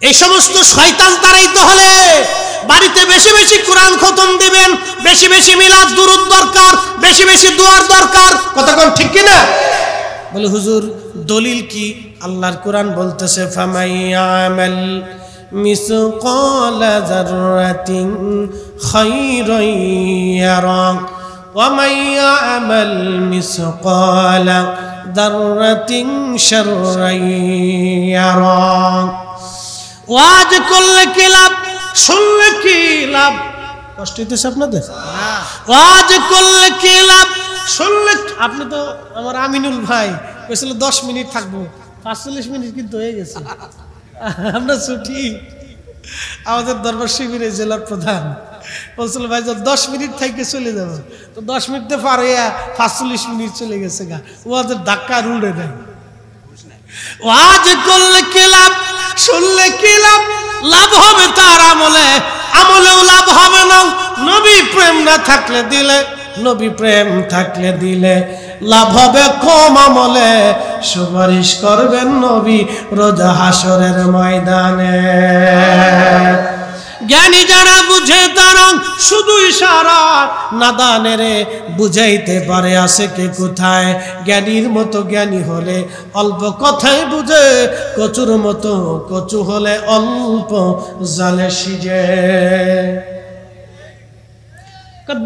এই সমস্ত শয়তান তাড়াইতে হলে বাড়িতে বেশি বেশি কোরআন খতম দিবেন, বেশি বেশি মিলাদ দুরূদ দরকার, বেশি বেশি দুয়ার দরকার। কতক্ষণ ঠিক কি না? বলে হুজুর দলিল কি? আল্লাহর কোরআন বলতেছে ফামাইয়ামাল মিসকালা যাররাতিন খায়রান ইয়ারা ওয়া মাইয়ামাল মিসকালা যাররাতিন শাররান ইয়ারা। ওয়াজ করলে কি লাভ, শুনলে কি লাভ? কষ্ট হইতেছে আপনাদের? ওয়াজ করলে কি লাভ, শুনলে। আপনি তো আমার আমিনুল ভাই বলছিল 10 মিনিট থাকবো, 45 মিনিট কিন্তু হয়ে গেছে। আমরা ছুটি আমাদের দরবার শিবিরে জেলার প্রধান বলছিল ভাই 10 মিনিট থেকে চলে যাবো, তো 10 মিনিটে পার হইয়া 45 মিনিট চলে গেছে গা। ওদের ধাক্কা রুড়ে দেয়। ওয়াজ করলে কি লাভ, শুনলে কি লাভ? লাভ হবে তার আমলে, আমলেও লাভ হবে না। নবী প্রেম না থাকলে দিলে, নবী প্রেম থাকলে দিলে লাভ হবে কম আমলে। সুপারিশ করবেন নবী রোজ হাসরের ময়দানে। জ্ঞানী যারা বুঝে তারা শুধু ইশারা, নাদানেরে বুঝাইতে পারে আছে কে কোথায়। জ্ঞানীর মতো জ্ঞানী হলে অল্প কথাই বুঝে, কচুর মতো কচু হলে অল্প জালে সিজে।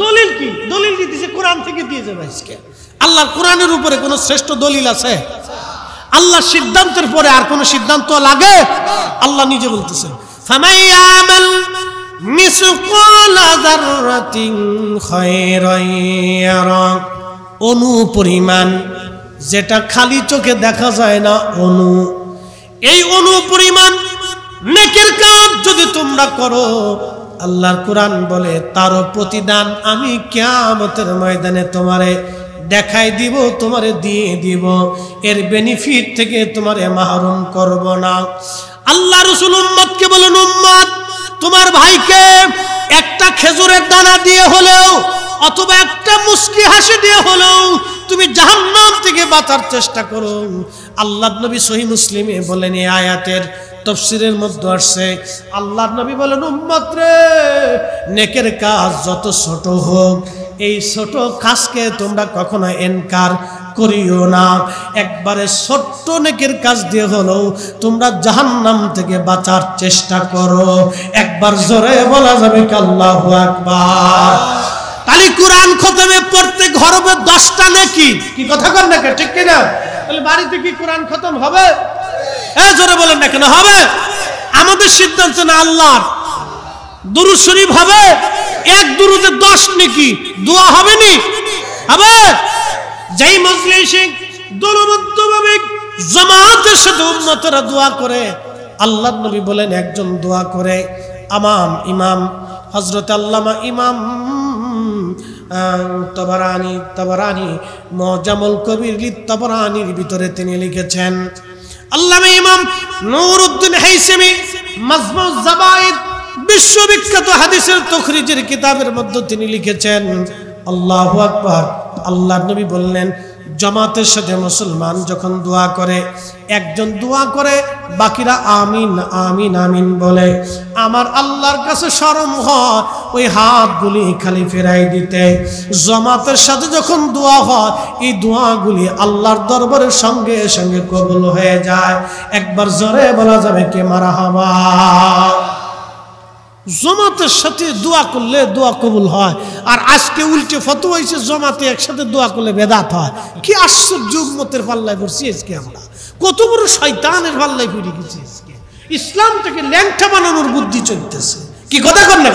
দলিল কি? দলিল দিতেছে কোরআন থেকে দিয়ে যাবে। আজকে আল্লাহর কোরআনের উপরে কোন শ্রেষ্ঠ দলিল আছে? আল্লাহর সিদ্ধান্তের পরে আর কোন সিদ্ধান্ত লাগে? আল্লাহ নিজে বলতেছেন ফামাইয়ামাল মিসকালা যাররাতিন খায়রান ইয়ারা। অণু পরিমাণ, যেটা খালি চোখে দেখা যায় না, অণু। এই অণু পরিমাণ নেকের কাজ যদি তোমরা করো, আল্লাহর কোরআন বলে তারও প্রতিদান আমি কিয়ামতের ময়দানে তোমারে দেখাই দিব, তোমারে দিয়ে দিব। এর বেনিফিট থেকে তোমারে মাহরুম করব না। আল্লাহ রাসূল উম্মতকে বলেন, উম্মত তোমার ভাইকে একটা খেজুরের দানা দিয়ে হলেও অথবা একটা মুস্কি হাসি দিয়ে হলেও তুমি জাহান্নাম থেকে বাঁচার চেষ্টা করো। আল্লাহর নবী সহিহ মুসলিমে বলেন, এই আয়াতের তাফসীরের মধ্যে আসছে, আল্লাহর নবী বলেন, উম্মত রে, নেকের কাজ যত ছোট হোক, এই ছোট কাজকে তোমরা কখনো ইনকার করিও না। একবারে ছোট্ট নেকের কাজ দিয়ে হলেও তোমরা জাহান্নাম থেকে বাঁচার চেষ্টা করো। একবার জোরে বলা যাবে কি আল্লাহু আকবার? তাহলে কোরআন খতমে পড়তে ঘর হবে 10টা নেকি। কি কথা কর না, ঠিক কিনা? তাহলে বাড়িতে কি কোরআন খতম হবে? হ্যাঁ জোরে বলেন না কেন? হবে। আমাদের সিদ্ধান্ত না আল্লাহর। দুরূদ শরীফ হবে, এক দুরূদে 10 নেকি। দোয়া হবে নি? হবে। যেই মজলিসে দলবদ্ধভাবে জামাতের সাথে উম্মতরা দোয়া করে, আল্লাহর নবী বলেন একজন দোয়া করে, ইমাম হযরত আল্লামা ইমাম তাবরানী মুজামুল কবির লিত-তাবরানীর ভিতরে তিনি লিখেছেন, আল্লামা ইমাম নূরউদ্দিন হাইসামি মাজমু'উজ যাবায়েদ বিশ্ববিখ্যাত হাদিসের তখরিজের কিতাবের মধ্যে তিনি লিখেছেন, আল্লাহু আকবার। আল্লাহর নবী বললেন, জামাতের সাথে মুসলমান যখন দোয়া করে, একজন দোয়া করে, বাকিরা আমিন আমিন আমিন বলে, আমার আল্লাহর কাছে শরম হয় ওই হাতগুলি খালি ফেরাই দিতে। জামাতের সাথে যখন দোয়া হয়, এই দোয়াগুলি আল্লাহর দরবারের সঙ্গে সঙ্গে কবুল হয়ে যায়। একবার জোরে বলা যাবে কি মারহাবা? জামাতের সাথে দোয়া করলে দোয়া কবুল হয়। আর আজকে উল্টে ফতোয়া হয়েছে জামাতে একসাথে দোয়া করলে বেদাত হয়। কি আশ্চর্য উম্মতের পাল্লায় পড়ছি আজকে আমরা। কত বড় শয়তানের পাল্লায় পড়ে গেছি আজকে। ইসলাম থেকে ল্যাংটা বানানোর বুদ্ধি চলতেছে। কি কথা কর না?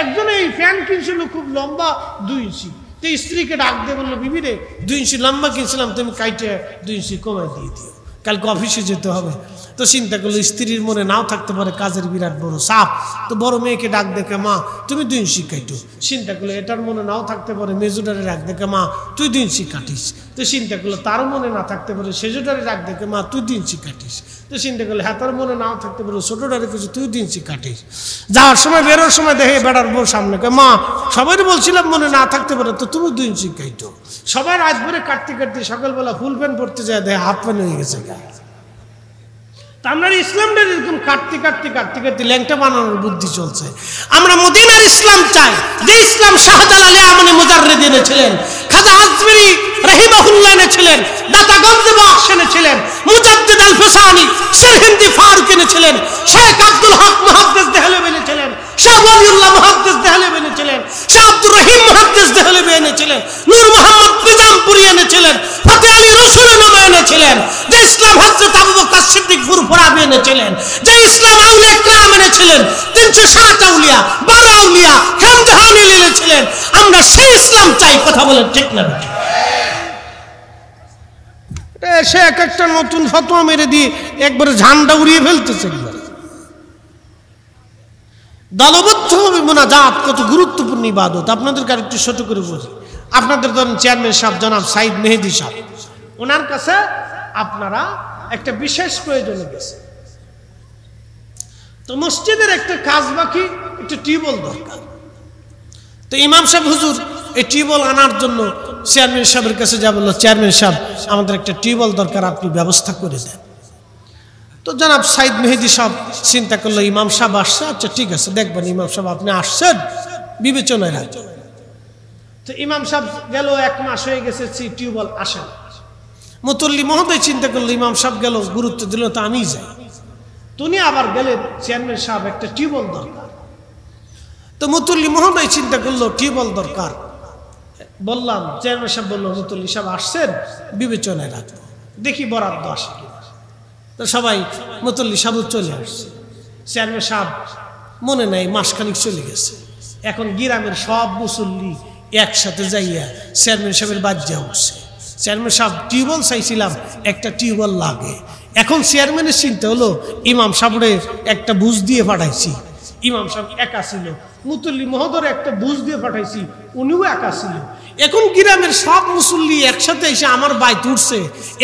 একজন এই ফ্যান কিনছিল খুব লম্বা 2 ইঞ্চি, তো স্ত্রীকে ডাক দিয়ে বললো, বিবি রে 2 ইঞ্চি লম্বা কিনছিলাম, তুমি কাইটে 2 ইঞ্চি কমায় দিয়ে দিও, কালকে অফিসে যেতে হবে। তো চিন্তা করলো স্ত্রীর মনে নাও থাকতে পারে কাজের বিরাট বড় চাপ, তো বড় মেয়েকে ডাক দেখে, মা তুমি 2 ইঞ্চি কাটো। চিন্তা করলো এটার মনে নাও থাকতে পারে মেজুটারে ডাক দেখে, মা তুই 2 ইঞ্চি কাটিস। তো চিন্তা করলো তার মনে না থাকতে পারে সেজুটারে ডাক দেখে, মা তুই 2 ইঞ্চি কাটিস। তো চিন্তা করলো হ্যাঁ তার মনে নাও থাকতে পারে ছোটটারে কিছু, তুই 2 ইঞ্চি কাটিস। যাওয়ার সময় বেরোর সময় দেখে বেড়ার বউ সামনে, মা সবাই বলছিলাম মনে না থাকতে পারে, তো তুমি 2 ইঞ্চি কাটো। সবাই রাত ভরে কাটতে কাটতে সকালবেলা ফুল প্যান্ট পরতে যায়, দেখে হাফ প্যান্ট হয়ে গেছে। আমরা ইসলামটা এরকম কাটতে কাটতে কাটতে কাটতে ল্যাংটা বানানোর বুদ্ধি চলছে। আমরা মদিনার ইসলাম চাই, যে ইসলাম শাহজালাল আমনে মুজাররিদ এনেছিলেন, খাজা আজমিরি রাহিমাহুল্লাহ এনেছিলেন, দাতা গঞ্জে বখশ এনেছিলেন, মুজাদ্দিদ আল ফিসানি সিরহিন্দি ফারুক এনেছিলেন, শেখ আব্দুল হক মুহাদ্দিস দেহলভী এনেছিলেন, শাহ ওয়ালিউল্লাহ মুহাদ্দিস দেহলভী এনেছিলেন, শাহ আব্দুর রহিম মুহাদ্দিস দেহলভী এনেছিলেন, নূর মোহাম্মদ নিজামপুরি এনেছিলেন, ফতেহ আলী রসুলুল্লাহ এনেছিলেন, যে ইসলাম হযরত আবু বকর সিদ্দিক ফুরফুরাবি এনেছিলেন, যে ইসলাম আউলিয়া কিরাম এনেছিলেন, 360 আউলিয়া 12 আউলিয়া খানজাহানি এনেছিলেন। আমরা সেই ইসলাম চাই। কথা বলেন ঠিক না? সে এক একটা নতুন ফতোয়া মেরে দিয়ে একবারে ঝান্ডা উড়িয়ে ফেলতেছে। দলবদ্ধভাবে মুনাজাত কত গুরুত্বপূর্ণ ইবাদত। আপনাদেরকে আরেকটু ছোট করে বলি। আপনাদের ধরেন চেয়ারম্যান সাহেব জনাব সাইদ মেহেদী সাহেব, ওনার কাছে আপনারা একটা বিশেষ প্রয়োজনে গেছে, তো মসজিদের একটা কাজ বাকি, একটা টিউবওয়েল দরকার। তো ইমাম সাহেব হুজুর এই টিউবওয়েল আনার জন্য চেয়ারম্যান সাহেবের কাছে যা বললো, চেয়ারম্যান সাহেব আমাদের একটা টিউবওয়েল দরকার, আপনি ব্যবস্থা করে দেন। তো জনাব সাইদ মেহেদী সাহেব চিন্তা করলো ইমাম সাহেব আসছে, আচ্ছা ঠিক আছে দেখবেন ইমাম সাহেব আপনি আসছেন, বিবেচনায় রাখবেন। তো ইমাম সাহেব গেল, 1 মাস হয়ে গেছে, টিউবওয়েল আসেন। মুতল্লি মহোদয় চিন্তা করলো ইমাম সাহেব গেল, গুরুত্ব দিল, তো আমি যাই। তুমি আবার গেলে চেয়ারম্যান সাহেব একটা টিউবওয়েল দরকার। তো মুতল্লি মহোদয় চিন্তা করলো টিউবওয়েল দরকার, বললাম, চেয়ারম্যান সাহেব বললো মুতল্লি সাহেব আসছেন, বিবেচনায় রাখবো, দেখি বরাদ্দ আসে কিনা। তো সবাই মুতল্লি সাহেব চলে আসছে, চেয়ারম্যান সাহেব মনে নাই, মাসখানিক চলে গেছে। এখন গ্রামের সব মুসল্লি একসাথে যাইয়া চেয়ারম্যান সাহেবের বাজ্যা উঠছে। চেয়ারম্যান সাহেব টিউবওয়েল চাইছিলাম, একটা টিউবওয়েল লাগে। এখন চেয়ারম্যানের চিন্তা হলো ইমাম সাহেবরে একটা বুঝ দিয়ে পাঠাইছি, ইমাম সাহেব একা ছিল, মুতল্লি মহোদয় একটা বুঝ দিয়ে পাঠাইছি, উনিও একা ছিল। এখন গ্রামের সব মুসল্লি একসাথে এসে আমার বাইত উঠছে,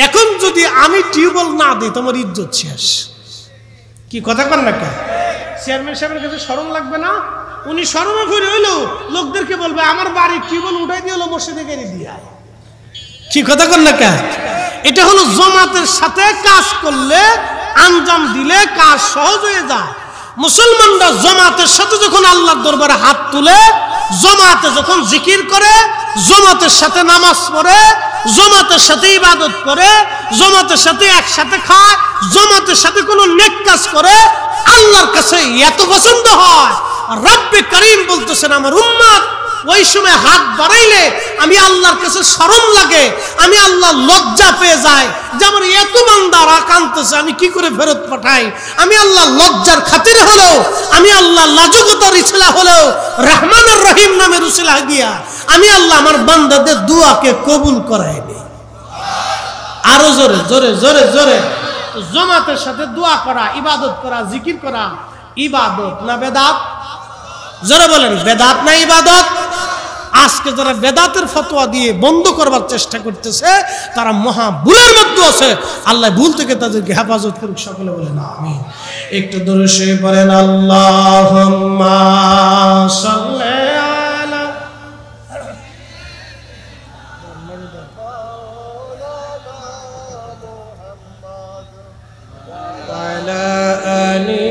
এখন যদি আমি টিউবওয়েল না দিই তোমার ইজ্জত শেষ। কি কথা কন না কে? চেয়ারম্যান সাহেবের কাছে শরম লাগবে না? উনি শরমে ফিরে হইলো লোকদেরকে বলবে আমার বাড়ির টিউবওয়েল উঠাই দিয়ে হলো মসজিদে গেড়ে দিয়ে। কি কথা কন না কে? এটা হলো জামাতের সাথে কাজ করলে, আঞ্জাম দিলে কাজ সহজ হয়ে যায়। মুসলমানরা জামাতের সাথে যখন আল্লাহর দরবারে হাত তুলে, জামাতে যখন জিকির করে, জামাতের সাথে নামাজ পড়ে, জামাতের সাথে ইবাদত করে, জামাতের সাথে একসাথে খায়, জামাতের সাথে কোনো নেক কাজ করে, আল্লাহর কাছে এত পছন্দ হয়। রব্বে করিম বলতেছেন আমার উম্মত ওই সময় হাত বাড়াইলে আমি আল্লাহর কাছে শরম লাগে, আমি আল্লাহ লজ্জা পেয়ে যাই যে আমার এত বান্দা কাঁদতেছে, আমি কি করে ফেরত পাঠাই। আমি আল্লাহ লজ্জার খাতিরে হলেও, আমি আল্লাহ লাজুকতার ইসলা হলেও রহমানুর রহিম নামের উসিলা দিয়া আমি আল্লাহ আমার বান্দাদের দুয়াকে কবুল করাই নি। আরো জোরে জোরে জোরে জোরে। জামাতের সাথে দোয়া করা, ইবাদত করা, জিকির করা ইবাদত না বেদাত? জোরে বলেন, বেদাত না ইবাদত? আজকে যারা বেদাতের ফতোয়া দিয়ে বন্ধ করবার চেষ্টা করতেছে তারা মহা ভুলের মধ্যে আছে। আল্লাহ ভুল থেকে তাদেরকে হেফাজত করুক। সকলে বলেন আমিন। একটু দরুদ শরীফ পড়েন। আল্লাহুম্মা সাল্লি আলা ওয়া আলা আলি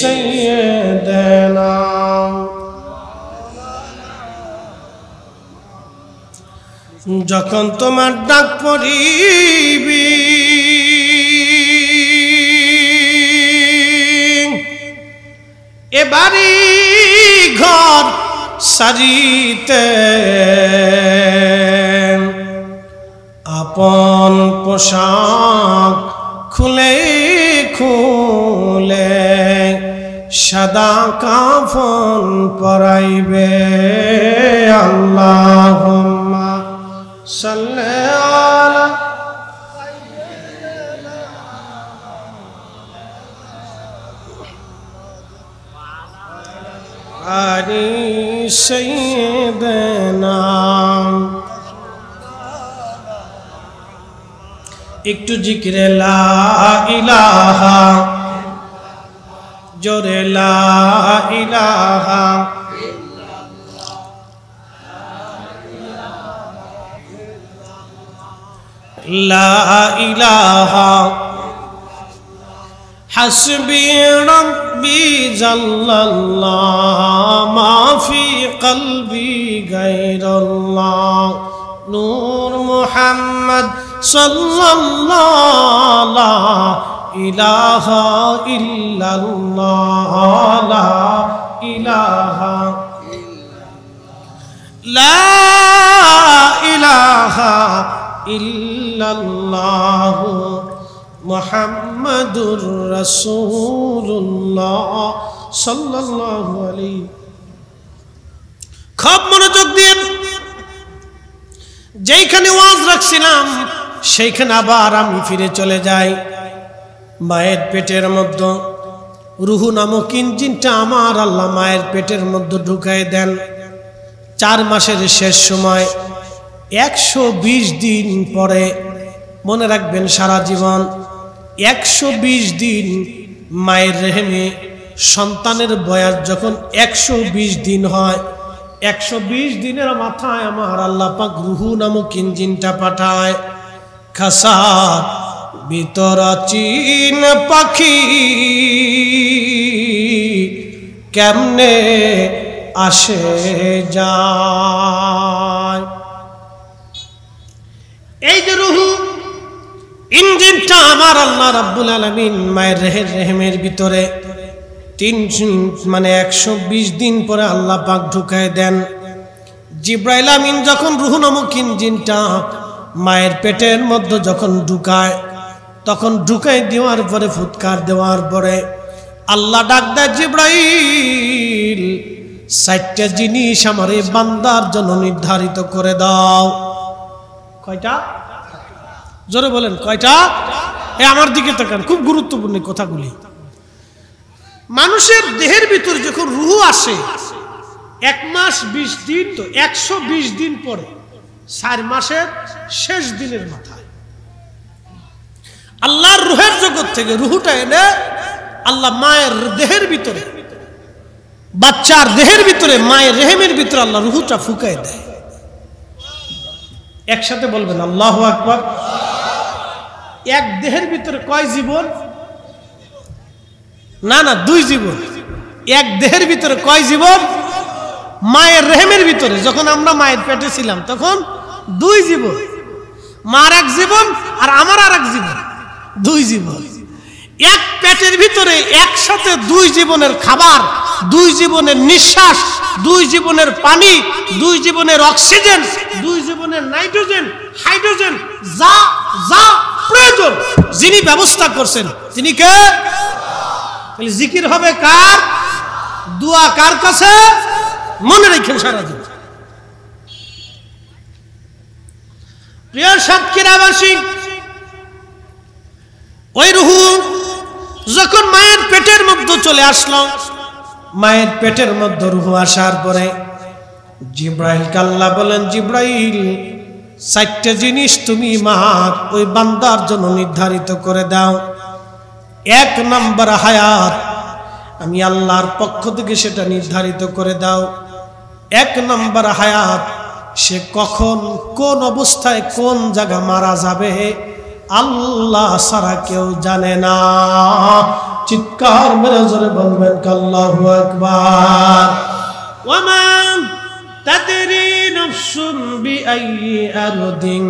সাইয়্যিদিনা। যখন তোমার ডাক পড়িবি এবারে ঘর সারিতে, আপন পোশাক খুলে খুলে সাদা কাফন পরাইবে। আল্লাহুম্মা সাল্লি আলা আলি সাইয়্যিদিনা। একটু জিকিরে লা ইলাহা, জোরে লা ইলাহা লা ইলাহা হাসবি রব্বি জাল্লাল্লাহ মা ফি কলবি গায়রুল্লাহ নূর মুহাম্মদ সাল্লাল্লাহু লা ইলাহা ইল্লাল্লাহ লা ইলাহা লা ইলাহা ইল্লাল্লাহ মুহাম্মাদুর রাসূলুল্লাহ সাল্লাল্লাহু আলাইহি। খুব মনোযোগ দিয়ে যেইখানে ওয়াজ রাখছিলাম সেইখানে আবার আমি ফিরে চলে যাই। মায়ের পেটের মধ্যে রুহু নামক ইঞ্জিনটা আমার আল্লাহ মায়ের পেটের মধ্যে ঢুকাই দেন। 4 মাসের শেষ সময় 120 দিন পরে, মনে রাখবেন সারা জীবন 120 দিন মায়ের রেহেমে সন্তানের বয়স যখন 120 দিন হয়, 120 দিনের মাথায় আমার আল্লাহ পাক রুহু নামক ইঞ্জিনটা পাঠায়। খাসার ভিতর চীন পাখি কেমনে আসে যায়। এই যে রুহু ইঞ্জিনটা আমার আল্লাহ রাব্বুল আলামিন মায়ের রেহেমের ভিতরে 120 দিন পরে আল্লাহ পাক ঢুকায় দেন। জিব্রাইল আমিন যখন রুহু নামক ইঞ্জিনটা মায়ের পেটের মধ্যে যখন ঢুকায়, তখন ঢুকাই দেওয়ার পরে ফুৎকার দেওয়ার পরে আল্লাহ ডাক দেয়, জিব্রাইল 4টা জিনিস আমার এই বান্দার জন্য নির্ধারিত করে দাও। কয়টা? জোরে বলেন কয়টা? আমার দিকে তাকান, খুব গুরুত্বপূর্ণ কথাগুলি। মানুষের দেহের ভিতর যখন রুহু আসে 1 মাস 20 দিন, তো 120 দিন পরে 4 মাসের শেষ দিনের মাথায় আল্লাহর রুহের জগৎ থেকে রুহুটা এনে আল্লাহ মায়ের দেহের ভিতরে, বাচ্চার দেহের ভিতরে, মায়ের রেহেমের ভিতরে আল্লাহ রুহুটা ফুকায় দেয়। একসাথে বলবেন আল্লাহু আকবার। এক দেহের ভিতরে কয় জীবন? না 2 জীবন। এক দেহের ভিতরে কয় জীবন? মায়ের রেহেমের ভিতরে যখন আমরা মায়ের পেটে ছিলাম তখন 2 জীবন। মার 1 জীবন আর আমার আর 1 জীবন, 2 জীবন। এক পেটের ভিতরে একসাথে 2 জীবনের খাবার, 2 জীবনের নিঃশ্বাস, 2 জীবনের পানি, 2 জীবনের অক্সিজেন, 2 জীবনের নাইট্রোজেন, হাইড্রোজেন, যা যা প্রয়োজন যিনি ব্যবস্থা করছেন তিনি কে? তাহলে জিকির হবে কার? দোয়া কার কাছে? মনে রাখেন সারা দিন। প্রিয় সাতক্ষীরাবাসী, ওই রুহু যখন মায়ের পেটের মধ্যে চলে আসলো, মায়ের পেটের মধ্যে রুহু আসার পরে জিব্রাইল আল্লাহ বলেন, জিব্রাইল 4টা জিনিস তুমি মা ওই বান্দার জন্য নির্ধারিত করে দাও। 1 নম্বর হায়াত, আমি আল্লাহর পক্ষ থেকে সেটা নির্ধারিত করে দাও। 1 নম্বর হায়াত, সে কখন কোন অবস্থায় কোন জায়গা মারা যাবে আল্লাহ ছাড়া কেউ জানে না। চিৎকার মেরে জোরে বলবেন আল্লাহু আকবার। ওয়ামা তাদরি নাফসুন বিআইয়ি আরদিন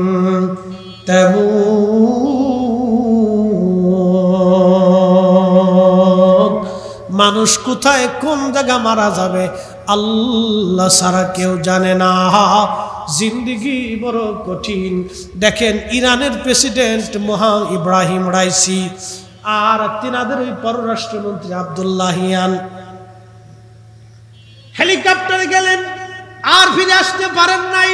তামুত, মানুষ কোথায় কোন জায়গা মারা যাবে আল্লাহ ছাড়া কেউ জানে না। জিন্দেগি বড় কঠিন। দেখেন ইরানের প্রেসিডেন্ট মহা ইব্রাহিম রাইসি আর তিনাদের ওই পররাষ্ট্রমন্ত্রী আব্দুল্লাহিয়ান হেলিকপ্টারে গেলেন, আর ফিরে আসতে পারেন নাই।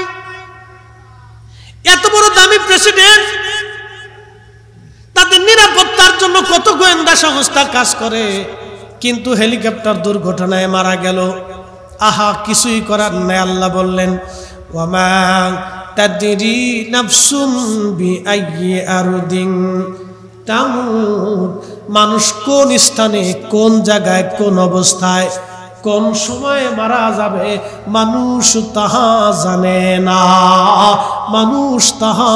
এত বড় দামি প্রেসিডেন্ট, তাদের নিরাপত্তার জন্য কত গোয়েন্দা সংস্থা কাজ করে, কিন্তু হেলিকপ্টার দুর্ঘটনায় মারা গেল। আহা, কিছুই করার নাই। আল্লাহ বললেন, ওয়ামা তাদরি নাফসুন বিআইয়ি আরদিন তামুত, মানুষ কোন স্থানে, কোন জায়গায়, কোন অবস্থায়, কোন সময় মারা যাবে মানুষ তাহা জানে না, মানুষ তাহা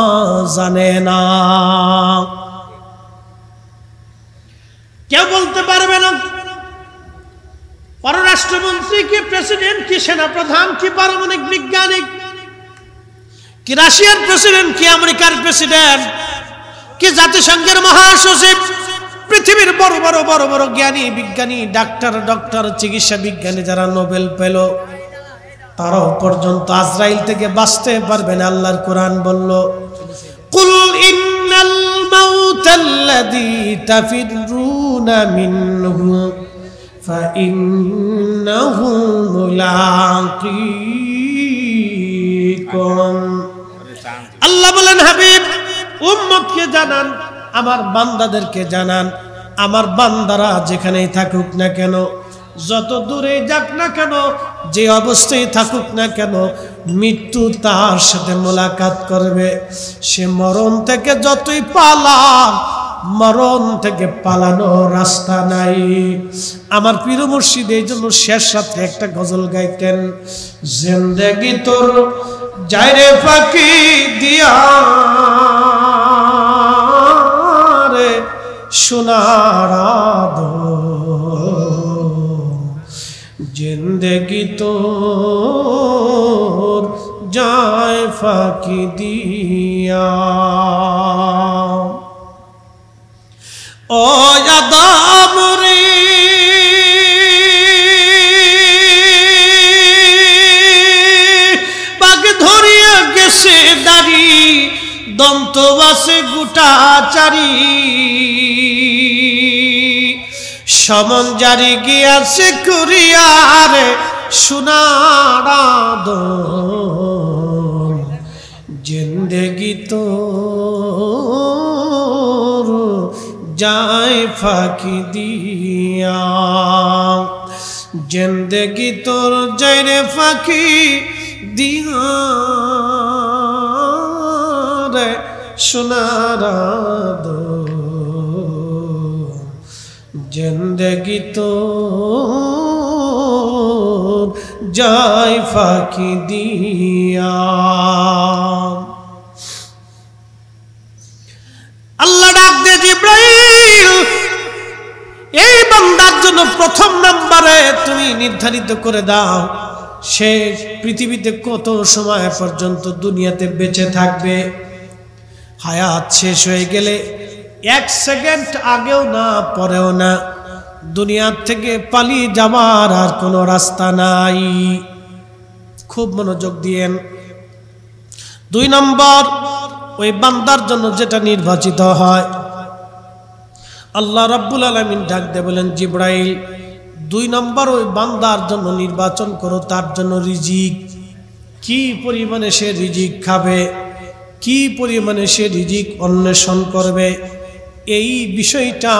জানে না। কেউ বলতে পারবে না পররাষ্ট্রমন্ত্রী কি প্রেসিডেন্ট কি সেনাপ্রধান কি পারমাণবিক বিজ্ঞানী কি রাশিয়ার প্রেসিডেন্ট কি আমেরিকার প্রেসিডেন্ট কি জাতিসংঘের মহাসচিব পৃথিবীর বড় বড় বড় বড় জ্ঞানী বিজ্ঞানী ডক্টর চিকিৎসা বিজ্ঞানী যারা নোবেল পেল তারাও পর্যন্ত আজরাইল থেকে বাঁচতে পারবে না। আল্লাহর কোরআন বলল কুল ইন্নাল মাউতাল্লাযী তাফিরুনা মিনহু ফাইন্নাহু মুলাকিকুম। আল্লাহ বলেন হাবিব উম্মতকে জানান, আমার বান্দাদেরকে জানান, আমার বান্দারা যেখানেই থাকুক না কেন, যত দূরে যাক না কেন, যে অবস্থায় থাকুক না কেন, মৃত্যু তার সাথে মোলাকাত করবে। সে মরণ থেকে যতই পালাক, মরণ থেকে পালানো রাস্তা নাই। আমার পীর মুর্শিদ এই জন্য শেষ রাত্রে একটা গজল গাইতেন, জিন্দেগি তোর যাইরে ফাঁকি দিয়া রে সোনার জিন্দেগি তোর যায় ফাঁকি দিয়া। ও আদম রে বাঘ ধরিয়া গেছে দাড়ি, দন্ত আছে গোটা চারি, সমন জারি গিয়াছে কুরিয়ারে সোনার আদম জিন্দেগি তোর যায় ফাঁকি দিয়া, জিন্দেগি তোর যায় রে ফাঁকি দিয়া রে সোনার আদম জিন্দেগি তোর যায় ফাঁকি দিয়া। আল্লাহ ডাক দে জিবরাইল, এই বান্দার জন্য প্রথম নম্বরে তুমি নির্ধারিত করে দাও সে পৃথিবীতে কত সময় পর্যন্ত দুনিয়াতে বেঁচে থাকবে। হায়াত শেষ হয়ে গেলে 1 সেকেন্ড আগেও না পরেও না, দুনিয়ার থেকে পালিয়ে যাওয়ার আর কোনো রাস্তা নাই। খুব মনোযোগ দিয়েন। 2 নম্বর, ওই বান্দার জন্য যেটা নির্বাচিত হয়, আল্লাহ রাব্বুল আলামিন ডাক দিয়ে বলেন জিবরাইল 2 নম্বর ওই বান্দার জন্য নির্বাচন করো, তার জন্য রিজিক। কি পরিমাণে সে রিজিক খাবে, কি পরিমাণে সে রিজিক অন্বেষণ করবে, এই বিষয়টা